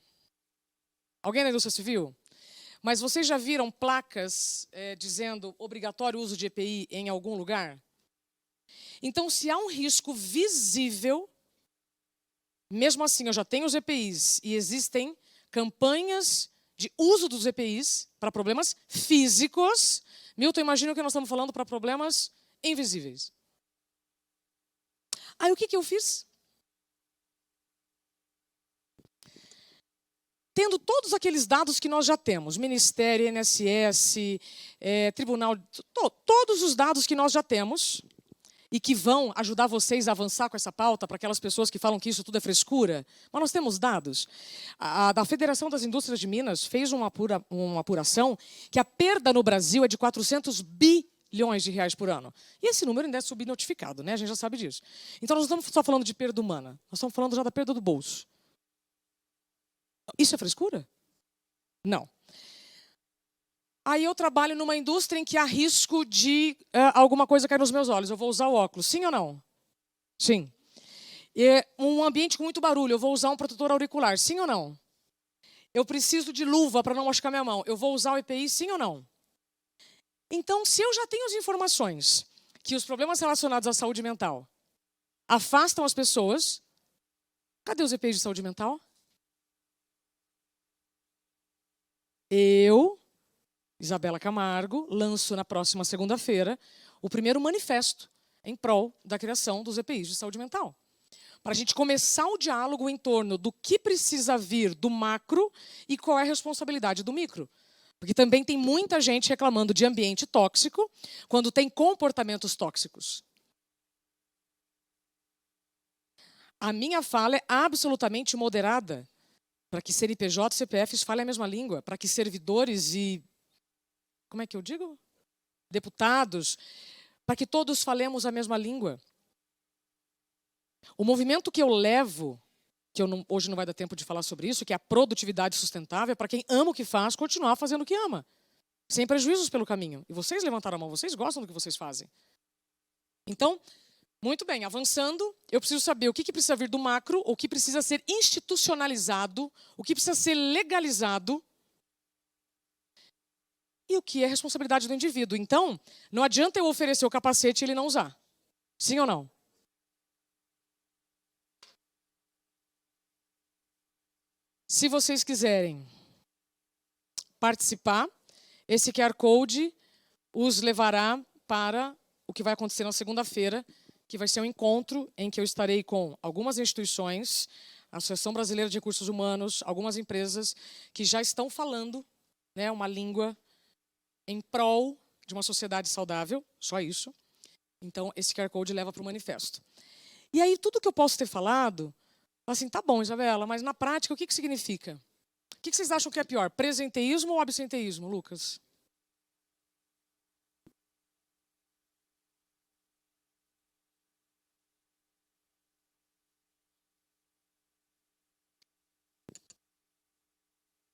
Alguém é da indústria civil? Mas vocês já viram placas dizendo obrigatório uso de EPI em algum lugar? Então, se há um risco visível, mesmo assim eu já tenho os EPIs e existem campanhas de uso dos EPIs para problemas físicos, Milton, imagina o que nós estamos falando para problemas invisíveis. Aí o que eu fiz? Tendo todos aqueles dados que nós já temos, Ministério, INSS, Tribunal, todos os dados que nós já temos e que vão ajudar vocês a avançar com essa pauta para aquelas pessoas que falam que isso tudo é frescura, mas nós temos dados. A Federação das Indústrias de Minas fez uma apuração que a perda no Brasil é de 400 bilhões de reais por ano. E esse número ainda é subnotificado, né? A gente já sabe disso. Então nós não estamos só falando de perda humana, nós estamos falando já da perda do bolso. Isso é frescura? Não. Aí eu trabalho numa indústria em que há risco de alguma coisa cair nos meus olhos. Eu vou usar o óculos, sim ou não? Sim. Um ambiente com muito barulho, eu vou usar um protetor auricular, sim ou não? Eu preciso de luva para não machucar minha mão. Eu vou usar o EPI, sim ou não? Então, se eu já tenho as informações que os problemas relacionados à saúde mental afastam as pessoas, cadê os EPIs de saúde mental? Eu, Isabela Camargo, lanço na próxima segunda-feira o primeiro manifesto em prol da criação dos EPIs de saúde mental. Para a gente começar o diálogo em torno do que precisa vir do macro e qual é a responsabilidade do micro. Porque também tem muita gente reclamando de ambiente tóxico quando tem comportamentos tóxicos. A minha fala é absolutamente moderada para que CNPJ e CPFs falem a mesma língua, para que servidores e, como é que eu digo? Deputados, para que todos falemos a mesma língua. O movimento que eu levo, que hoje não vai dar tempo de falar sobre isso, que é a produtividade sustentável, é para quem ama o que faz, continuar fazendo o que ama, sem prejuízos pelo caminho. E vocês levantaram a mão, vocês gostam do que vocês fazem. Então, muito bem, avançando, eu preciso saber o que precisa vir do macro, o que precisa ser institucionalizado, o que precisa ser legalizado e o que é responsabilidade do indivíduo. Então, não adianta eu oferecer o capacete e ele não usar. Sim ou não? Se vocês quiserem participar, esse QR Code os levará para o que vai acontecer na segunda-feira, que vai ser um encontro em que eu estarei com algumas instituições, a Associação Brasileira de Recursos Humanos, algumas empresas que já estão falando, né, uma língua em prol de uma sociedade saudável, só isso. Então, esse QR Code leva para o manifesto. E aí, tudo que eu posso ter falado, assim, tá bom, Isabela, mas na prática, o que significa? O que vocês acham que é pior, presenteísmo ou absenteísmo, Lucas?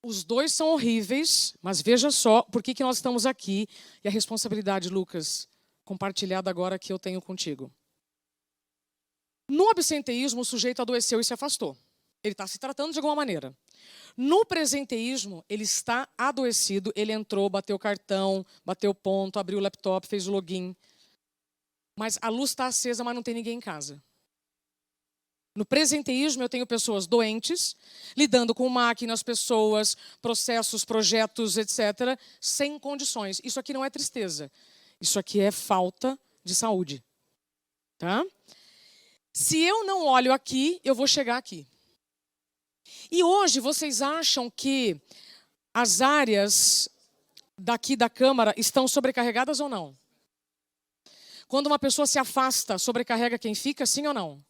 Os dois são horríveis, mas veja só por que nós estamos aqui e a responsabilidade, Lucas, compartilhada agora que eu tenho contigo. No absenteísmo, o sujeito adoeceu e se afastou. Ele está se tratando de alguma maneira. No presenteísmo, ele está adoecido, ele entrou, bateu o cartão, bateu o ponto, abriu o laptop, fez o login. Mas a luz está acesa, mas não tem ninguém em casa. No presenteísmo, eu tenho pessoas doentes, lidando com máquinas, pessoas, processos, projetos, etc., sem condições. Isso aqui não é tristeza. Isso aqui é falta de saúde. Tá? Se eu não olho aqui, eu vou chegar aqui. E hoje, vocês acham que as áreas daqui da Câmara estão sobrecarregadas ou não? Quando uma pessoa se afasta, sobrecarrega quem fica, sim ou não?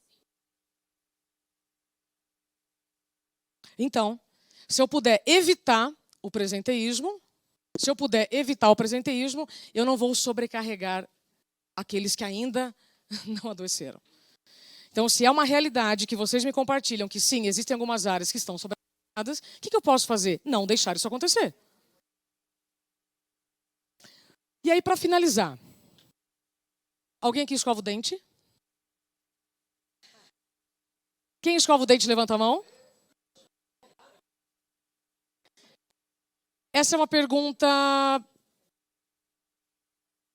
Então, se eu puder evitar o presenteísmo, eu não vou sobrecarregar aqueles que ainda não adoeceram. Então, se é uma realidade que vocês me compartilham, que sim, existem algumas áreas que estão sobrecarregadas, o que eu posso fazer? Não deixar isso acontecer. E aí, para finalizar, alguém aqui escova o dente? Quem escova o dente, levanta a mão. Essa é uma pergunta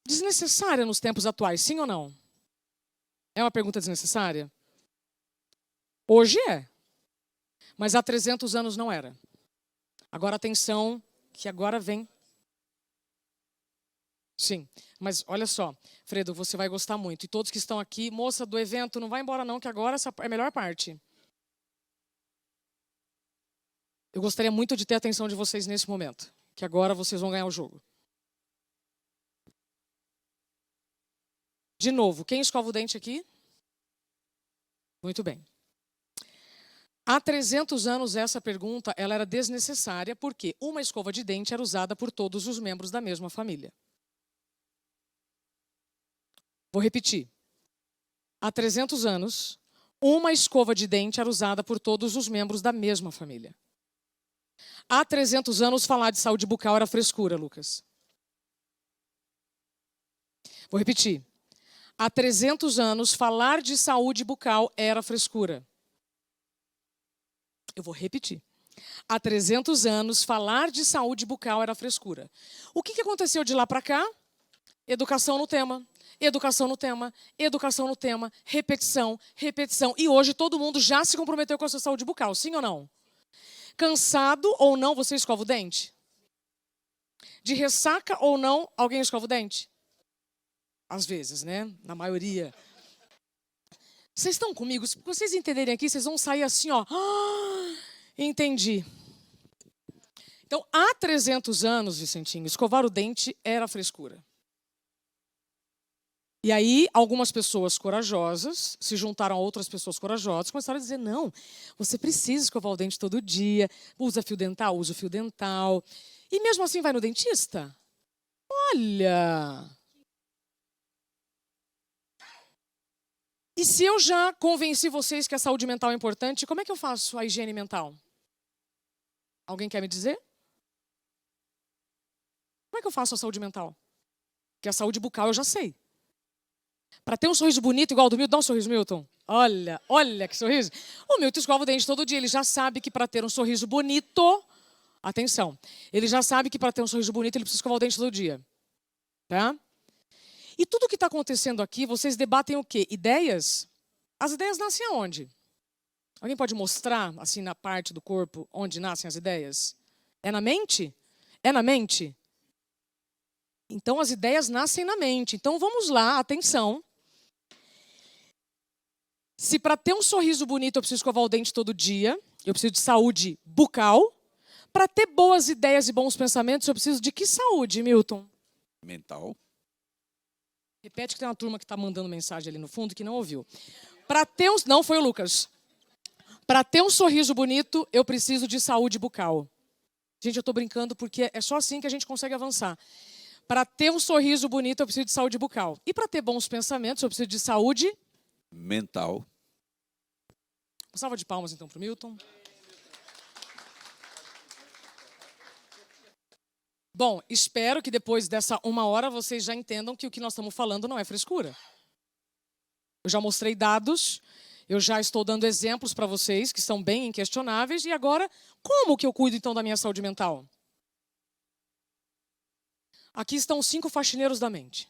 desnecessária nos tempos atuais, sim ou não? É uma pergunta desnecessária? Hoje é. Mas há 300 anos não era. Agora, atenção, que agora vem... Sim, mas olha só, Fredo, você vai gostar muito. E todos que estão aqui, moça do evento, não vai embora não, que agora essa é a melhor parte. Eu gostaria muito de ter a atenção de vocês nesse momento, que agora vocês vão ganhar o jogo. De novo, quem escova o dente aqui? Muito bem. Há 300 anos essa pergunta ela era desnecessária porque uma escova de dente era usada por todos os membros da mesma família. Vou repetir. Há 300 anos, uma escova de dente era usada por todos os membros da mesma família. Há 300 anos, falar de saúde bucal era frescura, Lucas. Vou repetir. Há 300 anos, falar de saúde bucal era frescura. Eu vou repetir. Há 300 anos, falar de saúde bucal era frescura. O que aconteceu de lá para cá? Educação no tema. Educação no tema, educação no tema, repetição, repetição. E hoje todo mundo já se comprometeu com a sua saúde bucal, sim ou não? Cansado ou não, você escova o dente? De ressaca ou não, alguém escova o dente? Às vezes, né? Na maioria. Vocês estão comigo? Se vocês entenderem aqui, vocês vão sair assim, ó. Entendi. Então, há 300 anos, Vicentinho, escovar o dente era frescura. E aí, algumas pessoas corajosas se juntaram a outras pessoas corajosas, começaram a dizer, não, você precisa escovar o dente todo dia, usa fio dental, usa o fio dental. E mesmo assim vai no dentista? Olha! E se eu já convenci vocês que a saúde mental é importante, como é que eu faço a higiene mental? Alguém quer me dizer? Como é que eu faço a saúde mental? Porque a saúde bucal eu já sei. Para ter um sorriso bonito igual ao do Milton, dá um sorriso, Milton. Olha, olha que sorriso. O Milton escova o dente todo dia. Ele já sabe que para ter um sorriso bonito... Atenção. Ele já sabe que para ter um sorriso bonito, ele precisa escovar o dente todo dia. Tá? E tudo que está acontecendo aqui, vocês debatem o quê? Ideias? As ideias nascem aonde? Alguém pode mostrar, assim, na parte do corpo, onde nascem as ideias? É na mente? É na mente? Então, as ideias nascem na mente. Então, vamos lá, atenção. Se para ter um sorriso bonito eu preciso escovar o dente todo dia, eu preciso de saúde bucal, para ter boas ideias e bons pensamentos, eu preciso de que saúde, Milton? Mental. Repete que tem uma turma que está mandando mensagem ali no fundo que não ouviu. Para ter um... Não, foi o Lucas. Para ter um sorriso bonito, eu preciso de saúde bucal. Gente, eu estou brincando porque é só assim que a gente consegue avançar. Para ter um sorriso bonito, eu preciso de saúde bucal. E para ter bons pensamentos, eu preciso de saúde... Mental. Uma salva de palmas, então, para o Milton. Bom, espero que depois dessa 1 hora vocês já entendam que o que nós estamos falando não é frescura. Eu já mostrei dados, eu já estou dando exemplos para vocês que são bem inquestionáveis. E agora, como que eu cuido, então, da minha saúde mental? Aqui estão os 5 faxineiros da mente.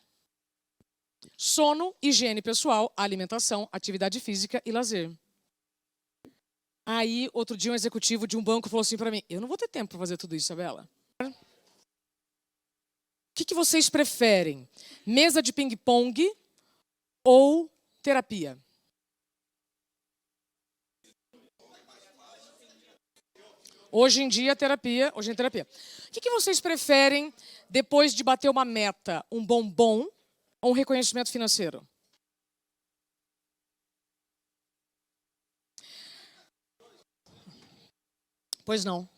Sono, higiene pessoal, alimentação, atividade física e lazer. Aí, outro dia, um executivo de um banco falou assim para mim, eu não vou ter tempo para fazer tudo isso, Isabela. O que vocês preferem? Mesa de ping-pong ou terapia? Hoje em dia, terapia. O que vocês preferem depois de bater uma meta? Um bombom ou um reconhecimento financeiro? Pois não.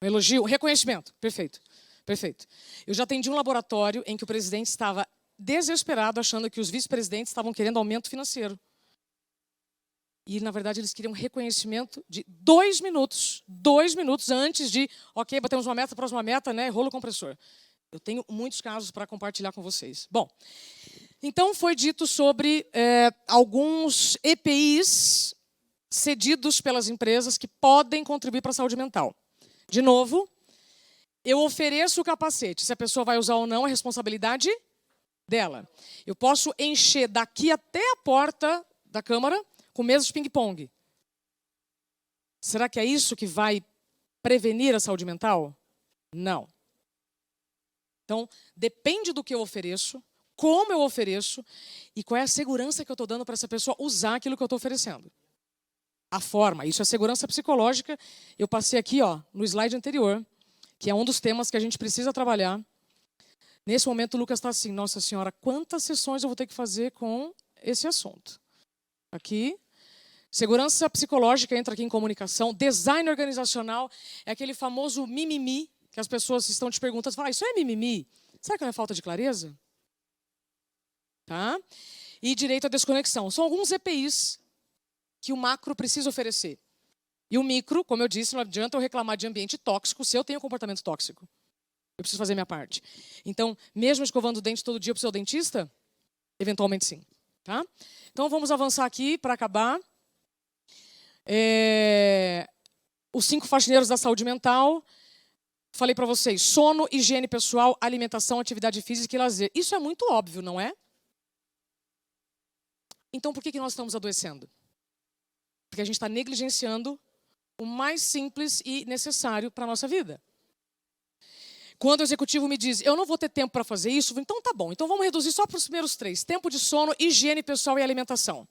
Um elogio, um reconhecimento. Perfeito. Perfeito. Eu já atendi um laboratório em que o presidente estava desesperado, achando que os vice-presidentes estavam querendo aumento financeiro. E, na verdade, eles queriam reconhecimento de 2 minutos. 2 minutos antes de, ok, batemos uma meta, próxima meta, né? Rolo compressor. Eu tenho muitos casos para compartilhar com vocês. Bom, então foi dito sobre alguns EPIs cedidos pelas empresas que podem contribuir para a saúde mental. De novo, eu ofereço o capacete. Se a pessoa vai usar ou não, é responsabilidade dela. Eu posso encher daqui até a porta da Câmara com mesas de ping-pong. Será que é isso que vai prevenir a saúde mental? Não. Então, depende do que eu ofereço, como eu ofereço e qual é a segurança que eu estou dando para essa pessoa usar aquilo que eu estou oferecendo. A forma, isso é segurança psicológica. Eu passei aqui, no slide anterior, que é um dos temas que a gente precisa trabalhar. Nesse momento, o Lucas está assim, nossa senhora, quantas sessões eu vou ter que fazer com esse assunto? Aqui, segurança psicológica entra aqui em comunicação. Design organizacional é aquele famoso mimimi, que as pessoas estão te perguntando, falam, isso é mimimi? Será que não é falta de clareza? Tá? E direito à desconexão. São alguns EPIs que o macro precisa oferecer. E o micro, como eu disse, não adianta eu reclamar de ambiente tóxico se eu tenho comportamento tóxico. Eu preciso fazer minha parte. Então, mesmo escovando o dente todo dia para o seu dentista, eventualmente sim. Tá? Então, vamos avançar aqui para acabar. Os 5 faxineiros da saúde mental. Falei para vocês, sono, higiene pessoal, alimentação, atividade física e lazer. Isso é muito óbvio, não é? Então, por que nós estamos adoecendo? Porque a gente está negligenciando o mais simples e necessário para a nossa vida. Quando o executivo me diz, eu não vou ter tempo para fazer isso, então tá bom, então vamos reduzir só para os primeiros 3. Tempo de sono, higiene pessoal e alimentação.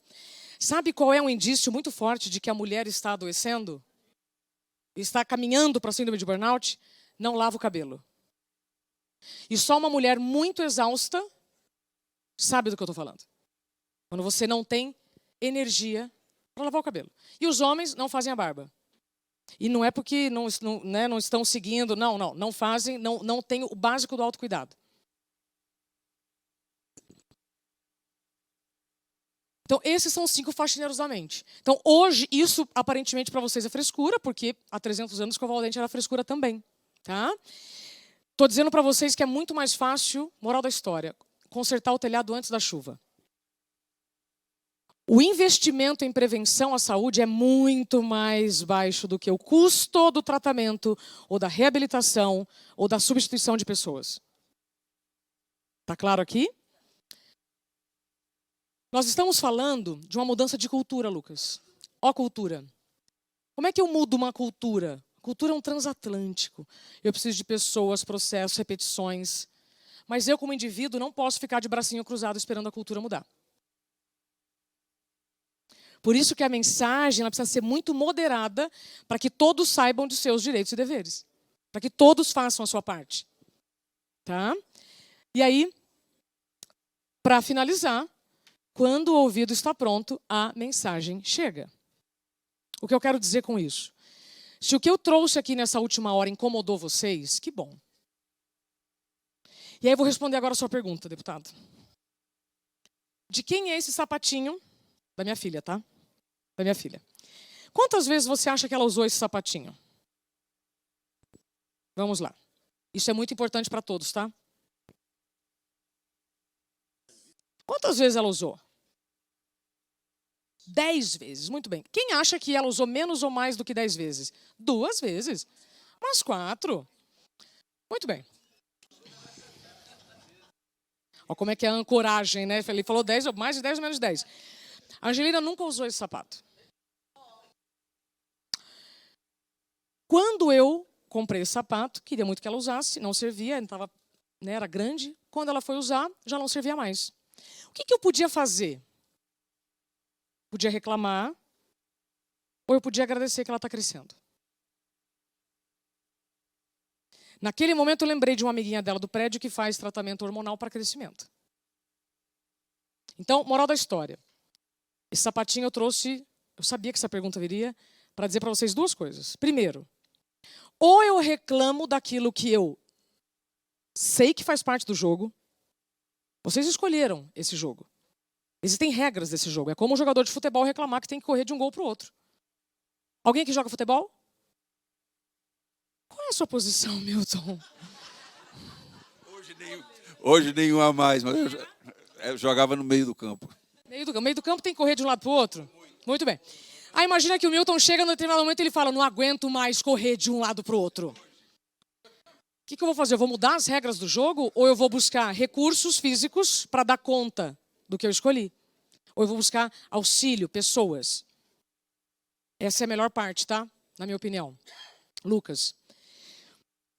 Sabe qual é um indício muito forte de que a mulher está adoecendo? Está caminhando para a síndrome de burnout? Não lava o cabelo. E só uma mulher muito exausta sabe do que eu estou falando. Quando você não tem energia para lavar o cabelo. E os homens não fazem a barba. E não é porque não estão seguindo, não fazem, não tem o básico do autocuidado. Então, esses são os 5 faxineiros da mente. Então, hoje, isso aparentemente para vocês é frescura, porque há 300 anos escovar o dente era frescura também. Tá? Estou dizendo para vocês que é muito mais fácil, moral da história, consertar o telhado antes da chuva. O investimento em prevenção à saúde é muito mais baixo do que o custo do tratamento, ou da reabilitação, ou da substituição de pessoas. Está claro aqui? Nós estamos falando de uma mudança de cultura, Lucas. Ó cultura. Como é que eu mudo uma cultura? Cultura é um transatlântico. Eu preciso de pessoas, processos, repetições. Mas eu, como indivíduo, não posso ficar de bracinho cruzado esperando a cultura mudar. Por isso que a mensagem ela precisa ser muito moderada para que todos saibam de seus direitos e deveres. Para que todos façam a sua parte. Tá? E aí, para finalizar, quando o ouvido está pronto, a mensagem chega. O que eu quero dizer com isso? Se o que eu trouxe aqui nessa última hora incomodou vocês, que bom. E aí eu vou responder agora a sua pergunta, deputado. De quem é esse sapatinho? Da minha filha, tá? Da minha filha. Quantas vezes você acha que ela usou esse sapatinho? Vamos lá. Isso é muito importante para todos, tá? Quantas vezes ela usou? 10 vezes, muito bem. Quem acha que ela usou menos ou mais do que 10 vezes? 2 vezes. Mas 4. Muito bem. Olha como é que é a ancoragem, né? Ele falou 10, mais de 10 ou menos de 10. A Angelina nunca usou esse sapato. Quando eu comprei esse sapato, queria muito que ela usasse, não servia, era grande. Quando ela foi usar, já não servia mais. O que eu podia fazer? Podia reclamar, ou eu podia agradecer que ela está crescendo. Naquele momento eu lembrei de uma amiguinha dela do prédio que faz tratamento hormonal para crescimento. Então, moral da história. Esse sapatinho eu trouxe, eu sabia que essa pergunta viria, para dizer para vocês 2 coisas. Primeiro, ou eu reclamo daquilo que eu sei que faz parte do jogo. Vocês escolheram esse jogo. Existem regras desse jogo. É como um jogador de futebol reclamar que tem que correr de um gol para o outro. Alguém que joga futebol? Qual é a sua posição, Milton? Hoje nenhuma a mais, mas eu jogava no meio do campo. Meio do campo tem que correr de um lado para o outro? Muito bem. Aí imagina que o Milton chega no determinado momento e ele fala, não aguento mais correr de um lado para o outro. O que eu vou fazer? Eu vou mudar as regras do jogo ou eu vou buscar recursos físicos para dar conta do que eu escolhi? Ou eu vou buscar auxílio, pessoas? Essa é a melhor parte, tá? na minha opinião. Lucas.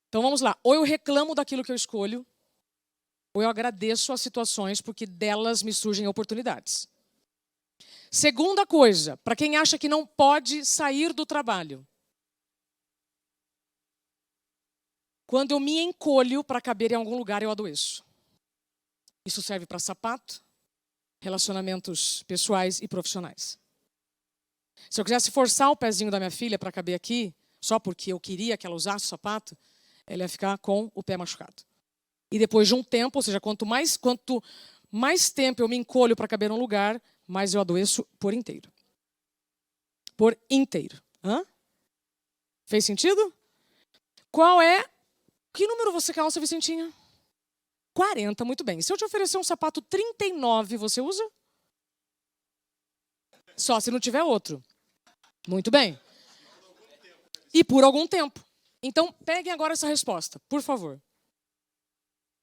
Então vamos lá. Ou eu reclamo daquilo que eu escolho, ou eu agradeço as situações porque delas me surgem oportunidades. Segunda coisa, para quem acha que não pode sair do trabalho. Quando eu me encolho para caber em algum lugar, eu adoeço. Isso serve para sapato, relacionamentos pessoais e profissionais. Se eu quisesse forçar o pezinho da minha filha para caber aqui, só porque eu queria que ela usasse o sapato, ela ia ficar com o pé machucado. E depois de um tempo, ou seja, quanto mais tempo eu me encolho para caber num lugar, mais eu adoeço por inteiro. Por inteiro. Hã? Fez sentido? Qual é... Que número você calça, Vicentinha? 40, muito bem. Se eu te oferecer um sapato 39, você usa? Só se não tiver outro. Muito bem. E por algum tempo. Então, peguem agora essa resposta, por favor.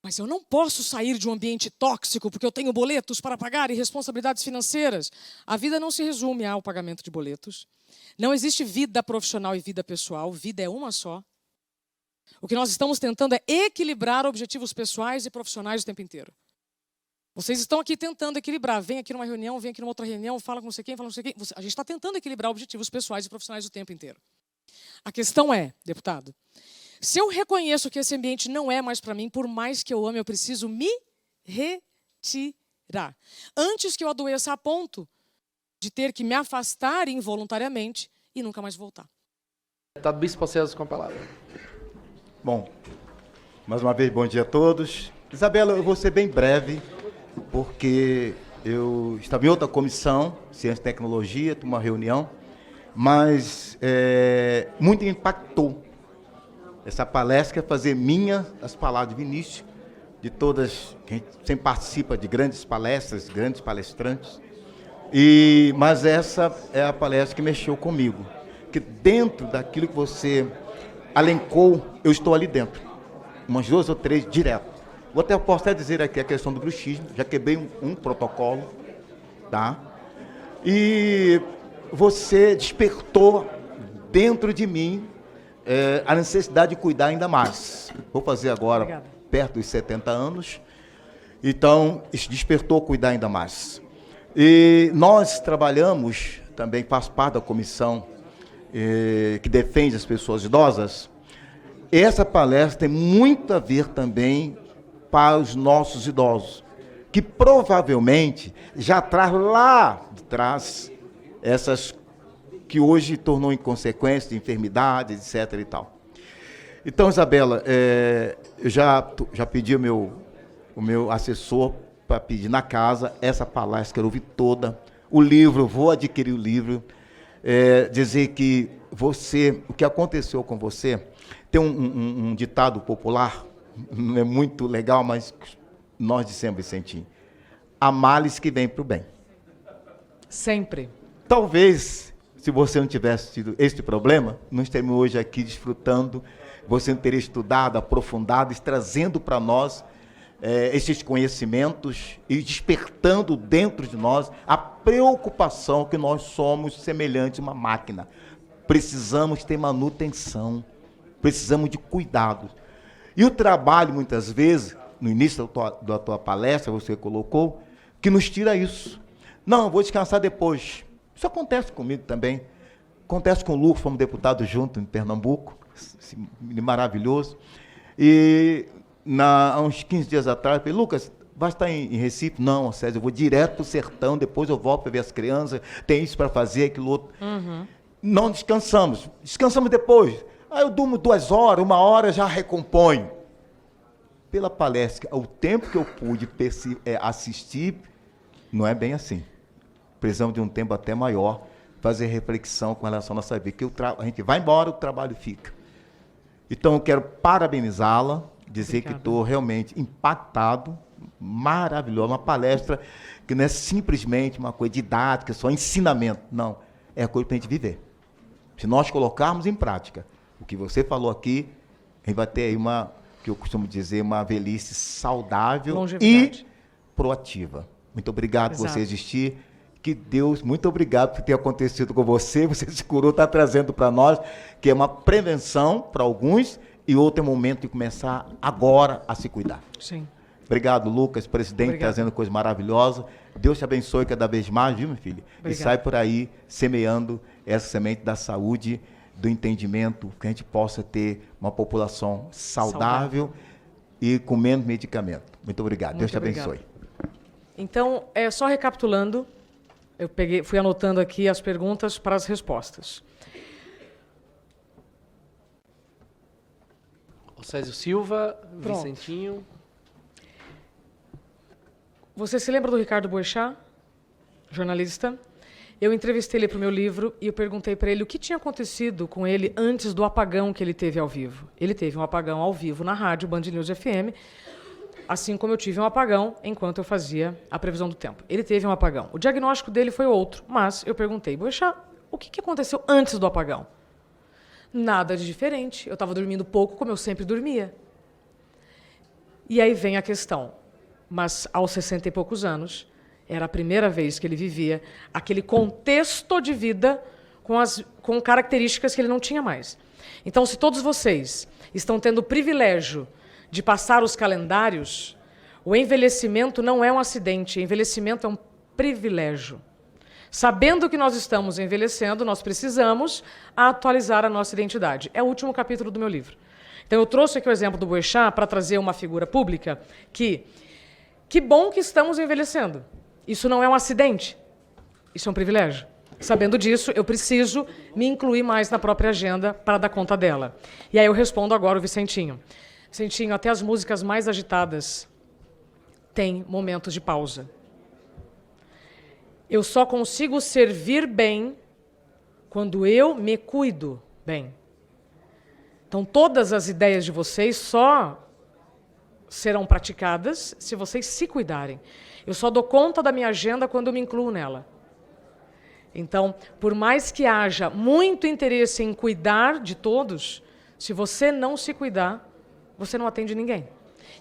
Mas eu não posso sair de um ambiente tóxico porque eu tenho boletos para pagar e responsabilidades financeiras. A vida não se resume ao pagamento de boletos. Não existe vida profissional e vida pessoal. Vida é uma só. O que nós estamos tentando é equilibrar objetivos pessoais e profissionais o tempo inteiro. Vocês estão aqui tentando equilibrar. Vem aqui numa reunião, vem aqui numa outra reunião, fala com não sei quem, fala com não sei quem. A gente está tentando equilibrar objetivos pessoais e profissionais o tempo inteiro. A questão é, deputado, se eu reconheço que esse ambiente não é mais para mim, por mais que eu ame, eu preciso me retirar. Antes que eu adoeça a ponto de ter que me afastar involuntariamente e nunca mais voltar. Deputado Bispo Aceso com a palavra. Bom, mais uma vez, bom dia a todos. Isabela, eu vou ser bem breve, porque eu estava em outra comissão, Ciência e Tecnologia, uma reunião, mas muito impactou essa palestra, fazer minha as palavras de Vinícius, de todas, que a gente sempre participa de grandes palestras, grandes palestrantes, mas essa é a palestra que mexeu comigo, que dentro daquilo que você alencou, eu estou ali dentro, umas 2 ou 3 direto. Posso até dizer aqui a questão do bruxismo, já quebrei um protocolo, tá? E você despertou dentro de mim a necessidade de cuidar ainda mais. Vou fazer agora, obrigada, perto dos 70 anos, então isso despertou cuidar ainda mais. E nós trabalhamos, também faz parte da comissão que defende as pessoas idosas. Essa palestra tem muito a ver também para os nossos idosos, que provavelmente já traz lá de trás essas que hoje tornou em consequência de enfermidades, etc. e tal. Então, Isabela, eu já pedi o meu assessor para pedir na casa essa palestra, quero ouvir toda, o livro, vou adquirir o livro, dizer que o que aconteceu com você, tem um ditado popular, não é muito legal, mas nós dissemos, Vicentinho, há males que vêm para o bem. Sempre. Talvez, se você não tivesse tido este problema, não estaríamos hoje aqui desfrutando, você não teria estudado, aprofundado, trazendo para nós esses conhecimentos e despertando dentro de nós a preocupação que nós somos semelhantes a uma máquina. Precisamos ter manutenção, precisamos de cuidado. E o trabalho, muitas vezes, no início da tua palestra, você colocou, que nos tira isso. Não, vou descansar depois. Isso acontece comigo também. Acontece com o Lucas, fomos deputados juntos em Pernambuco, maravilhoso. E há uns 15 dias atrás, eu falei, Lucas, vai estar em Recife? Não, César, eu vou direto para o sertão, depois eu volto para ver as crianças, tem isso para fazer, aquilo outro. Uhum. Não descansamos. Descansamos depois. Aí eu durmo 2 horas, 1 hora, já recomponho. Pela palestra, o tempo que eu pude assistir, não é bem assim. Precisamos de um tempo até maior, fazer reflexão com relação à nossa vida. Que a gente vai embora, o trabalho fica. Então, eu quero parabenizá-la, dizer Obrigada. Que estou realmente impactado, maravilhoso, uma palestra que não é simplesmente uma coisa didática, só ensinamento. Não, é a coisa para a gente viver. Se nós colocarmos em prática o que você falou aqui, a gente vai ter aí que eu costumo dizer, uma velhice saudável e proativa. Muito obrigado por você existir. Que Deus, muito obrigado por ter acontecido com você. Você se curou, está trazendo para nós, que é uma prevenção para alguns e outro é momento de começar agora a se cuidar. Sim. Obrigado, Lucas, presidente, Obrigado. trazendo coisa maravilhosa. Deus te abençoe cada vez mais, viu, meu filho? Obrigado. E sai por aí semeando essa semente da saúde, do entendimento, que a gente possa ter uma população saudável. E com menos medicamento. Muito obrigado. Deus te abençoe. Então, só recapitulando, eu fui anotando aqui as perguntas para as respostas. O Césio Silva, Pronto. Vicentinho. Você se lembra do Ricardo Boechat, jornalista? Eu entrevistei ele para o meu livro e eu perguntei para ele o que tinha acontecido com ele antes do apagão que ele teve ao vivo. Ele teve um apagão ao vivo na rádio Band News FM, assim como eu tive um apagão enquanto eu fazia a previsão do tempo. Ele teve um apagão. O diagnóstico dele foi outro, mas eu perguntei, Boechat, o que aconteceu antes do apagão? Nada de diferente. Eu estava dormindo pouco, como eu sempre dormia. E aí vem a questão. Mas aos 60 e poucos anos, era a primeira vez que ele vivia aquele contexto de vida com características que ele não tinha mais. Então, se todos vocês estão tendo o privilégio de passar os calendários, o envelhecimento não é um acidente, o envelhecimento é um privilégio. Sabendo que nós estamos envelhecendo, nós precisamos atualizar a nossa identidade. É o último capítulo do meu livro. Então, eu trouxe aqui o exemplo do Boechat para trazer uma figura pública que bom que estamos envelhecendo. Isso não é um acidente, isso é um privilégio. Sabendo disso, eu preciso me incluir mais na própria agenda para dar conta dela. E aí eu respondo agora o Vicentinho. Vicentinho, até as músicas mais agitadas têm momentos de pausa. Eu só consigo servir bem quando eu me cuido bem. Então, todas as ideias de vocês só serão praticadas se vocês se cuidarem. Eu só dou conta da minha agenda quando eu me incluo nela. Então, por mais que haja muito interesse em cuidar de todos, se você não se cuidar, você não atende ninguém.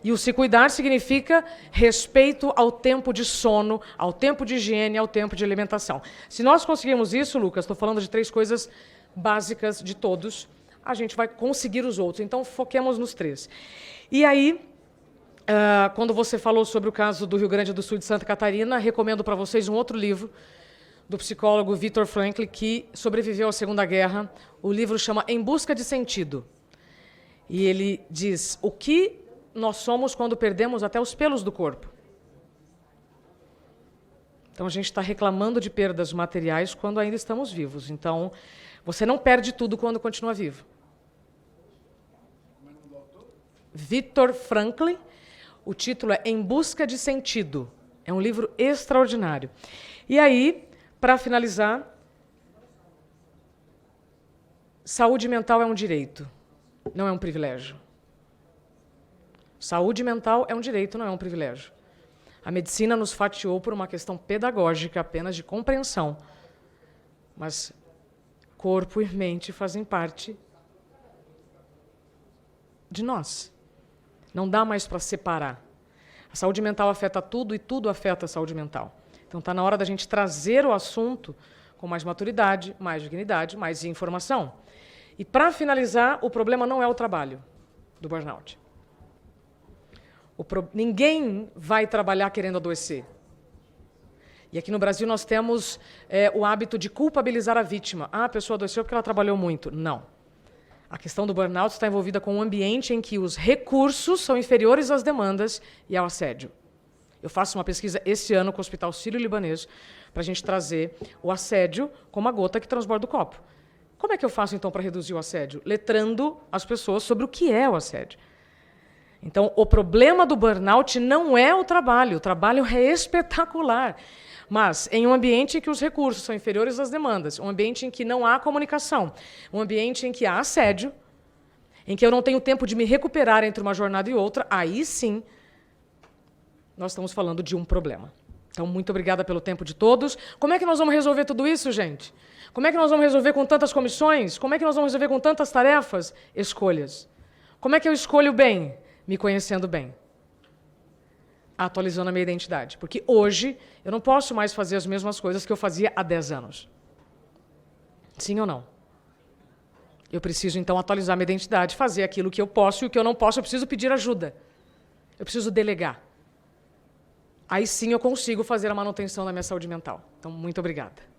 E o se cuidar significa respeito ao tempo de sono, ao tempo de higiene, ao tempo de alimentação. Se nós conseguirmos isso, Lucas, estou falando de 3 coisas básicas de todos, a gente vai conseguir os outros. Então, foquemos nos 3. E aí, quando você falou sobre o caso do Rio Grande do Sul e de Santa Catarina, recomendo para vocês um outro livro do psicólogo Viktor Frankl, que sobreviveu à Segunda Guerra. O livro chama Em Busca de Sentido. E ele diz o que nós somos quando perdemos até os pelos do corpo. Então, a gente está reclamando de perdas materiais quando ainda estamos vivos. Então, você não perde tudo quando continua vivo. Viktor Frankl. O título é Em Busca de Sentido. É um livro extraordinário. E aí, para finalizar, saúde mental é um direito, não é um privilégio. Saúde mental é um direito, não é um privilégio. A medicina nos fatiou por uma questão pedagógica, apenas de compreensão. Mas corpo e mente fazem parte de nós. Não dá mais para separar. A saúde mental afeta tudo e tudo afeta a saúde mental. Então, está na hora da gente trazer o assunto com mais maturidade, mais dignidade, mais informação. E, para finalizar, o problema não é o trabalho do burnout. Ninguém vai trabalhar querendo adoecer. E aqui no Brasil nós temos o hábito de culpabilizar a vítima. Ah, a pessoa adoeceu porque ela trabalhou muito. Não. A questão do burnout está envolvida com um ambiente em que os recursos são inferiores às demandas e ao assédio. Eu faço uma pesquisa esse ano com o Hospital Sírio-Libanês para a gente trazer o assédio como a gota que transborda o copo. Como é que eu faço, então, para reduzir o assédio? Letrando as pessoas sobre o que é o assédio. Então, o problema do burnout não é o trabalho é espetacular. Mas em um ambiente em que os recursos são inferiores às demandas, um ambiente em que não há comunicação, um ambiente em que há assédio, em que eu não tenho tempo de me recuperar entre uma jornada e outra, aí sim nós estamos falando de um problema. Então, muito obrigada pelo tempo de todos. Como é que nós vamos resolver tudo isso, gente? Como é que nós vamos resolver com tantas comissões? Como é que nós vamos resolver com tantas tarefas? Escolhas. Como é que eu escolho bem? Me conhecendo bem. atualizando a minha identidade. Porque hoje eu não posso mais fazer as mesmas coisas que eu fazia há 10 anos. Sim ou não? Eu preciso, então, atualizar minha identidade, fazer aquilo que eu posso e o que eu não posso, eu preciso pedir ajuda. Eu preciso delegar. Aí sim eu consigo fazer a manutenção da minha saúde mental. Então, muito obrigada.